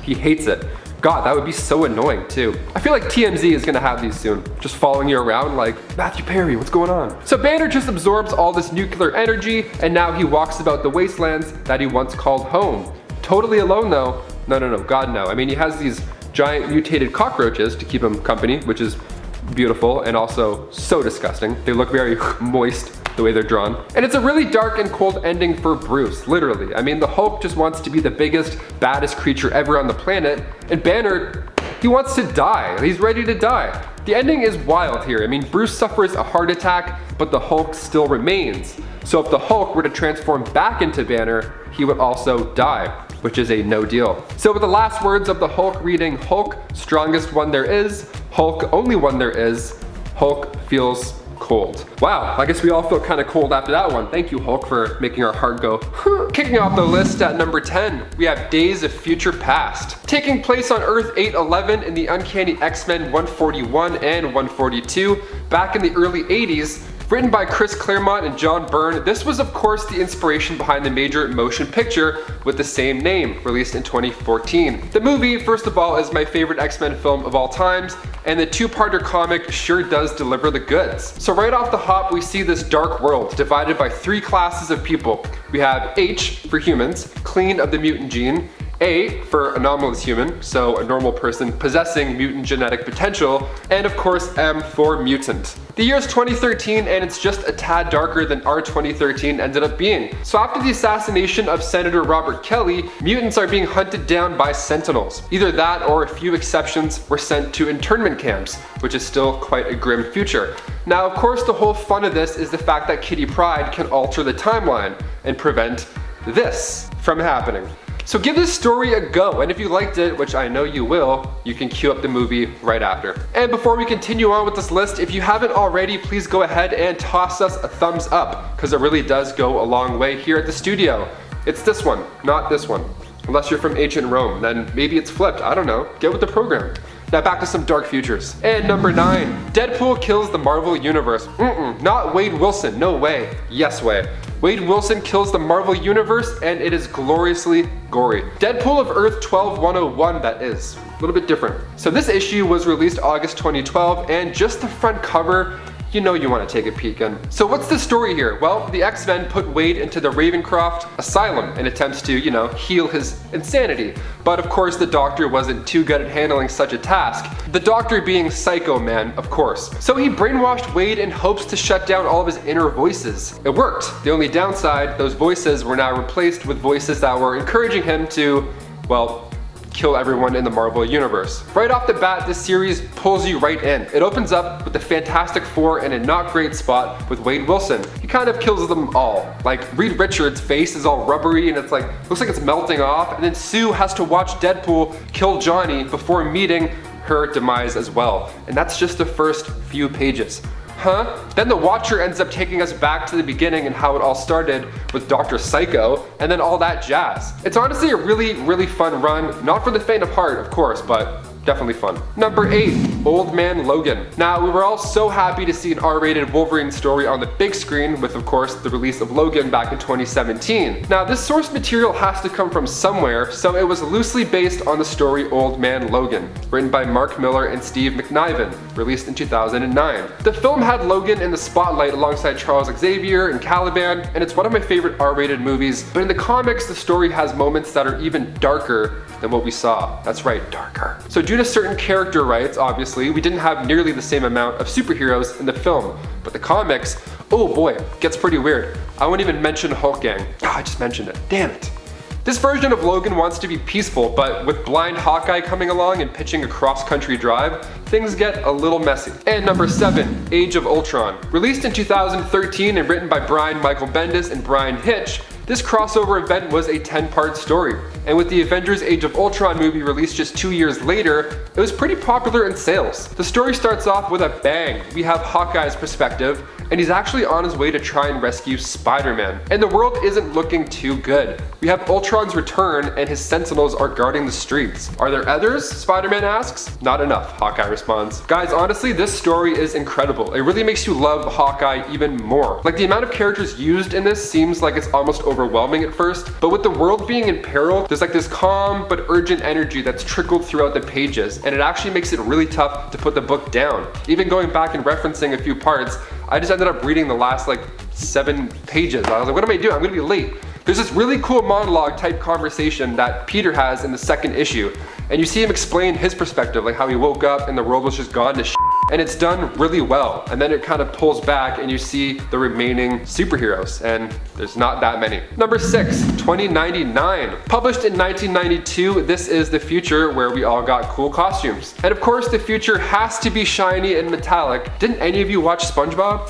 he hates it. God, that would be so annoying too. I feel like TMZ is gonna have these soon, just following you around like, Matthew Perry, what's going on? So Banner just absorbs all this nuclear energy, and now he walks about the wastelands that he once called home. Totally alone though. No, God no. I mean, he has these giant mutated cockroaches to keep him company, which is beautiful and also so disgusting. They look very moist the way they're drawn. And it's a really dark and cold ending for Bruce, literally. I mean, the Hulk just wants to be the biggest, baddest creature ever on the planet, and Banner He wants to die. He's ready to die. The ending is wild here. I mean, Bruce suffers a heart attack, but the Hulk still remains. So if the Hulk were to transform back into Banner, he would also die, which is a no deal. So with the last words of the Hulk reading, Hulk, strongest one there is, Hulk, only one there is, Hulk feels cold. Wow, I guess we all feel kind of cold after that one. Thank you, Hulk, for making our heart go. Kicking off the list at number 10, we have Days of Future Past. Taking place on Earth 811 in the Uncanny X-Men 141 and 142, back in the early 80s, written by Chris Claremont and John Byrne, this was of course the inspiration behind the major motion picture with the same name, released in 2014. The movie, first of all, is my favorite X-Men film of all times, and the two-parter comic sure does deliver the goods. So right off the hop, we see this dark world divided by three classes of people. We have H for humans, clean of the mutant gene, A for anomalous human, so a normal person possessing mutant genetic potential, and of course M for mutant. The year is 2013 and it's just a tad darker than our 2013 ended up being. So after the assassination of Senator Robert Kelly, mutants are being hunted down by Sentinels. Either that or a few exceptions were sent to internment camps, which is still quite a grim future. Now of course the whole fun of this is the fact that Kitty Pryde can alter the timeline and prevent this from happening. So give this story a go, and if you liked it, which I know you will, you can queue up the movie right after. And before we continue on with this list, if you haven't already, please go ahead and toss us a thumbs up, because it really does go a long way here at the studio. It's this one, not this one. Unless you're from ancient Rome, then maybe it's flipped, I don't know. Get with the program. Now back to some dark futures. And number 9, Deadpool kills the Marvel Universe. Not Wade Wilson, no way. Yes way. Wade Wilson kills the Marvel Universe and it is gloriously gory. Deadpool of Earth 12101, that is. A little bit different. So this issue was released August 2012 and just the front cover, you know you want to take a peek in. So what's the story here? Well, the X-Men put Wade into the Ravencroft Asylum in attempts to, heal his insanity. But of course the Doctor wasn't too good at handling such a task. The Doctor being Psycho Man, of course. So he brainwashed Wade in hopes to shut down all of his inner voices. It worked. The only downside, those voices were now replaced with voices that were encouraging him to, well, kill everyone in the Marvel Universe. Right off the bat, this series pulls you right in. It opens up with the Fantastic Four in a not great spot with Wade Wilson. He kind of kills them all. Like Reed Richards' face is all rubbery and it's like, looks like it's melting off, and then Sue has to watch Deadpool kill Johnny before meeting her demise as well. And that's just the first few pages. Then the Watcher ends up taking us back to the beginning and how it all started with Dr. Psycho, and then all that jazz. It's honestly a really, really fun run. Not for the faint of heart, of course, but definitely fun. Number 8, Old Man Logan. Now, we were all so happy to see an R-rated Wolverine story on the big screen with, of course, the release of Logan back in 2017. Now, this source material has to come from somewhere, so it was loosely based on the story Old Man Logan, written by Mark Millar and Steve McNiven, released in 2009. The film had Logan in the spotlight alongside Charles Xavier and Caliban, and it's one of my favorite R-rated movies, but in the comics, the story has moments that are even darker than what we saw. That's right, darker. So due to certain character rights, obviously, we didn't have nearly the same amount of superheroes in the film. But the comics, oh boy, gets pretty weird. I won't even mention Hulk Gang. I just mentioned it. Damn it. This version of Logan wants to be peaceful, but with blind Hawkeye coming along and pitching a cross-country drive, things get a little messy. And number 7, Age of Ultron. Released in 2013 and written by Brian Michael Bendis and Brian Hitch, this crossover event was a 10-part story, and with the Avengers Age of Ultron movie released just 2 years later, it was pretty popular in sales. The story starts off with a bang. We have Hawkeye's perspective, and he's actually on his way to try and rescue Spider-Man. And the world isn't looking too good. We have Ultron's return, and his Sentinels are guarding the streets. Are there others? Spider-Man asks. Not enough, Hawkeye responds. Guys, honestly, this story is incredible. It really makes you love Hawkeye even more. Like, the amount of characters used in this seems like it's almost overwhelming at first, but with the world being in peril, there's like this calm but urgent energy that's trickled throughout the pages, and it actually makes it really tough to put the book down. Even going back and referencing a few parts, I just ended up reading the last 7 pages. I was like, what am I doing? I'm gonna be late. There's this really cool monologue type conversation that Peter has in the 2nd issue, and you see him explain his perspective, like how he woke up and the world was just gone to shit. and it's done really well. And then it kind of pulls back and you see the remaining superheroes, and there's not that many. Number 6, 2099. Published in 1992, this is the future where we all got cool costumes. And of course, the future has to be shiny and metallic. Didn't any of you watch SpongeBob?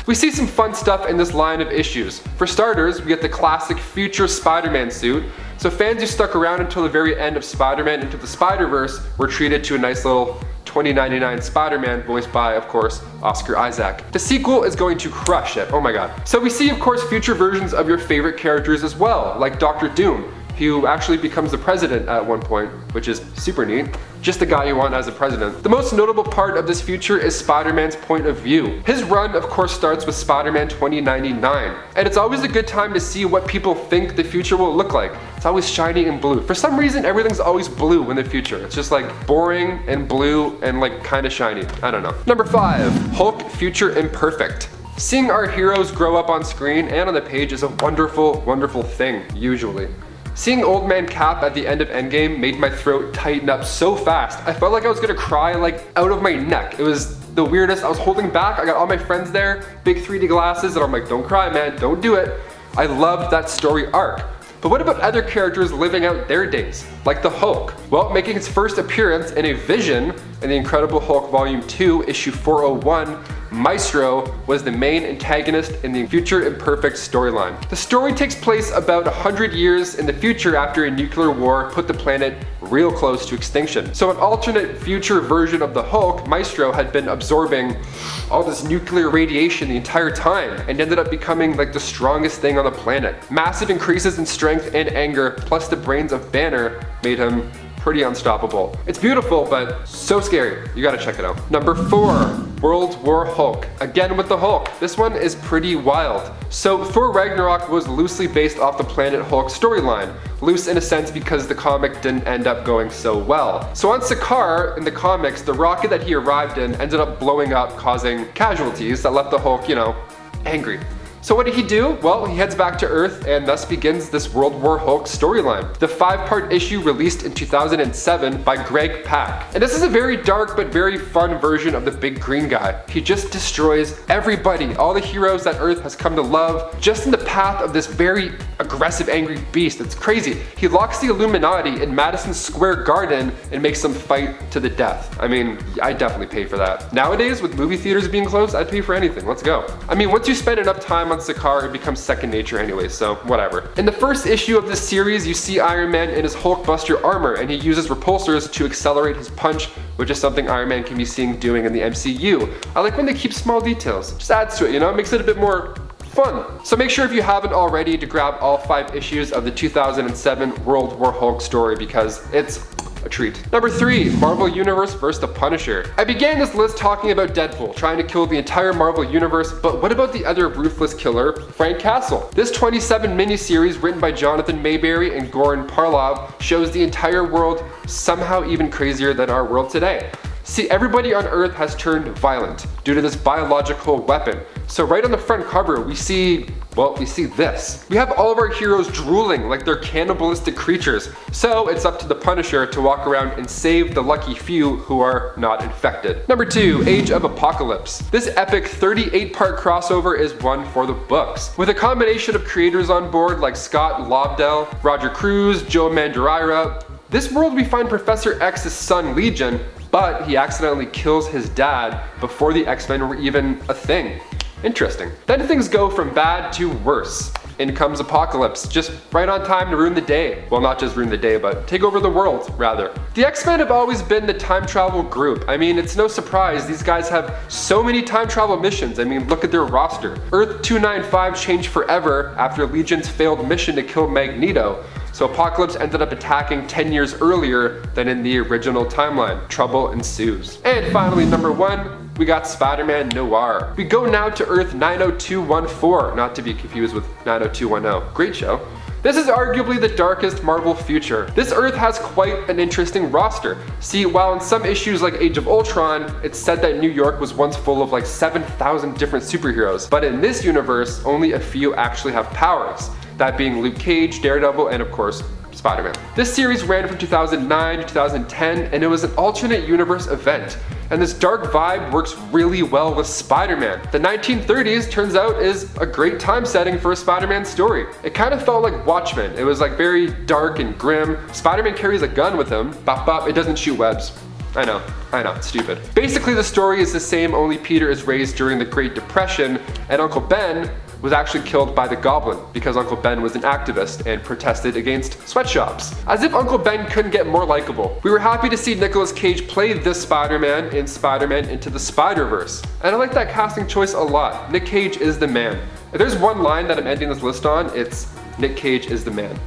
We see some fun stuff in this line of issues. For starters, we get the classic future Spider-Man suit. So fans who stuck around until the very end of Spider-Man Into the Spider-Verse were treated to a nice little 2099 Spider-Man voiced by, of course, Oscar Isaac. The sequel is going to crush it, oh my god. So we see, of course, future versions of your favorite characters as well, like Dr. Doom, who actually becomes the president at one point, which is super neat. Just the guy you want as a president. The most notable part of this future is Spider-Man's point of view. His run, of course, starts with Spider-Man 2099, and it's always a good time to see what people think the future will look like. It's always shiny and blue. For some reason, everything's always blue in the future. It's just like boring and blue and like kind of shiny. I don't know. Number 5, Hulk Future Imperfect. Seeing our heroes grow up on screen and on the page is a wonderful, wonderful thing, usually. Seeing Old Man Cap at the end of Endgame made my throat tighten up so fast. I felt like I was gonna cry like out of my neck. It was the weirdest. I was holding back. I got all my friends there, big 3D glasses, and I'm like, don't cry, man, don't do it. I loved that story arc. But what about other characters living out their days, like the Hulk? Well, making his first appearance in a vision in the Incredible Hulk Volume 2, issue 401, Maestro was the main antagonist in the Future Imperfect storyline. The story takes place about 100 years in the future after a nuclear war put the planet real close to extinction. So an alternate future version of the Hulk, Maestro, had been absorbing all this nuclear radiation the entire time and ended up becoming like the strongest thing on the planet. Massive increases in strength and anger, plus the brains of Banner made him pretty unstoppable. It's beautiful, but so scary. You gotta check it out. Number 4, World War Hulk. Again with the Hulk. This one is pretty wild. So Thor Ragnarok was loosely based off the Planet Hulk storyline. Loose in a sense because the comic didn't end up going so well. So on Sakaar, in the comics, the rocket that he arrived in ended up blowing up, causing casualties that left the Hulk, you know, angry. So what did he do? Well, he heads back to Earth, and thus begins this World War Hulk storyline. The 5-part issue released in 2007 by Greg Pak. And this is a very dark but very fun version of the big green guy. He just destroys everybody, all the heroes that Earth has come to love, just in the path of this very aggressive, angry beast. It's crazy. He locks the Illuminati in Madison Square Garden and makes them fight to the death. I mean, I'd definitely pay for that. Nowadays, with movie theaters being closed, I'd pay for anything. Let's go. I mean, once you spend enough time on Sakaar, it becomes second nature anyway, so whatever. In the first issue of this series, you see Iron Man in his Hulkbuster armor, and he uses repulsors to accelerate his punch, which is something Iron Man can be seen doing in the MCU. I like when they keep small details. Just adds to it, you know? It makes it a bit more fun. So make sure if you haven't already to grab all 5 issues of the 2007 World War Hulk story because it's a treat. Number 3, Marvel Universe vs. the Punisher. I began this list talking about Deadpool, trying to kill the entire Marvel Universe, but what about the other ruthless killer, Frank Castle? This 27 miniseries written by Jonathan Mayberry and Goran Parlov shows the entire world somehow even crazier than our world today. See, everybody on Earth has turned violent due to this biological weapon. So right on the front cover, we see this. We have all of our heroes drooling like they're cannibalistic creatures. So it's up to the Punisher to walk around and save the lucky few who are not infected. Number 2, Age of Apocalypse. This epic 38-part crossover is one for the books. With a combination of creators on board like Scott Lobdell, Roger Cruz, Joe Madureira, this world we find Professor X's son Legion, but he accidentally kills his dad before the X-Men were even a thing. Interesting. Then things go from bad to worse. In comes Apocalypse, just right on time to ruin the day. Well, not just ruin the day, but take over the world, rather. The X-Men have always been the time travel group. I mean, it's no surprise these guys have so many time travel missions. I mean, look at their roster. Earth 295 changed forever after Legion's failed mission to kill Magneto. So Apocalypse ended up attacking 10 years earlier than in the original timeline. Trouble ensues. And finally, number 1, we got Spider-Man Noir. We go now to Earth 90214, not to be confused with 90210. Great show. This is arguably the darkest Marvel future. This Earth has quite an interesting roster. See, while in some issues like Age of Ultron, it's said that New York was once full of like 7,000 different superheroes, but in this universe, only a few actually have powers. that being Luke Cage, Daredevil, and of course, Spider-Man. This series ran from 2009 to 2010, and it was an alternate universe event. And this dark vibe works really well with Spider-Man. The 1930s, turns out, is a great time setting for a Spider-Man story. It kind of felt like Watchmen. It was like very dark and grim. Spider-Man carries a gun with him. Bop bop, it doesn't shoot webs. I know, it's stupid. Basically, the story is the same, only Peter is raised during the Great Depression, and Uncle Ben was actually killed by the Goblin because Uncle Ben was an activist and protested against sweatshops. As if Uncle Ben couldn't get more likable. We were happy to see Nicolas Cage play this Spider-Man in Spider-Man Into the Spider-Verse. And I like that casting choice a lot. Nick Cage is the man. If there's one line that I'm ending this list on, it's Nick Cage is the man.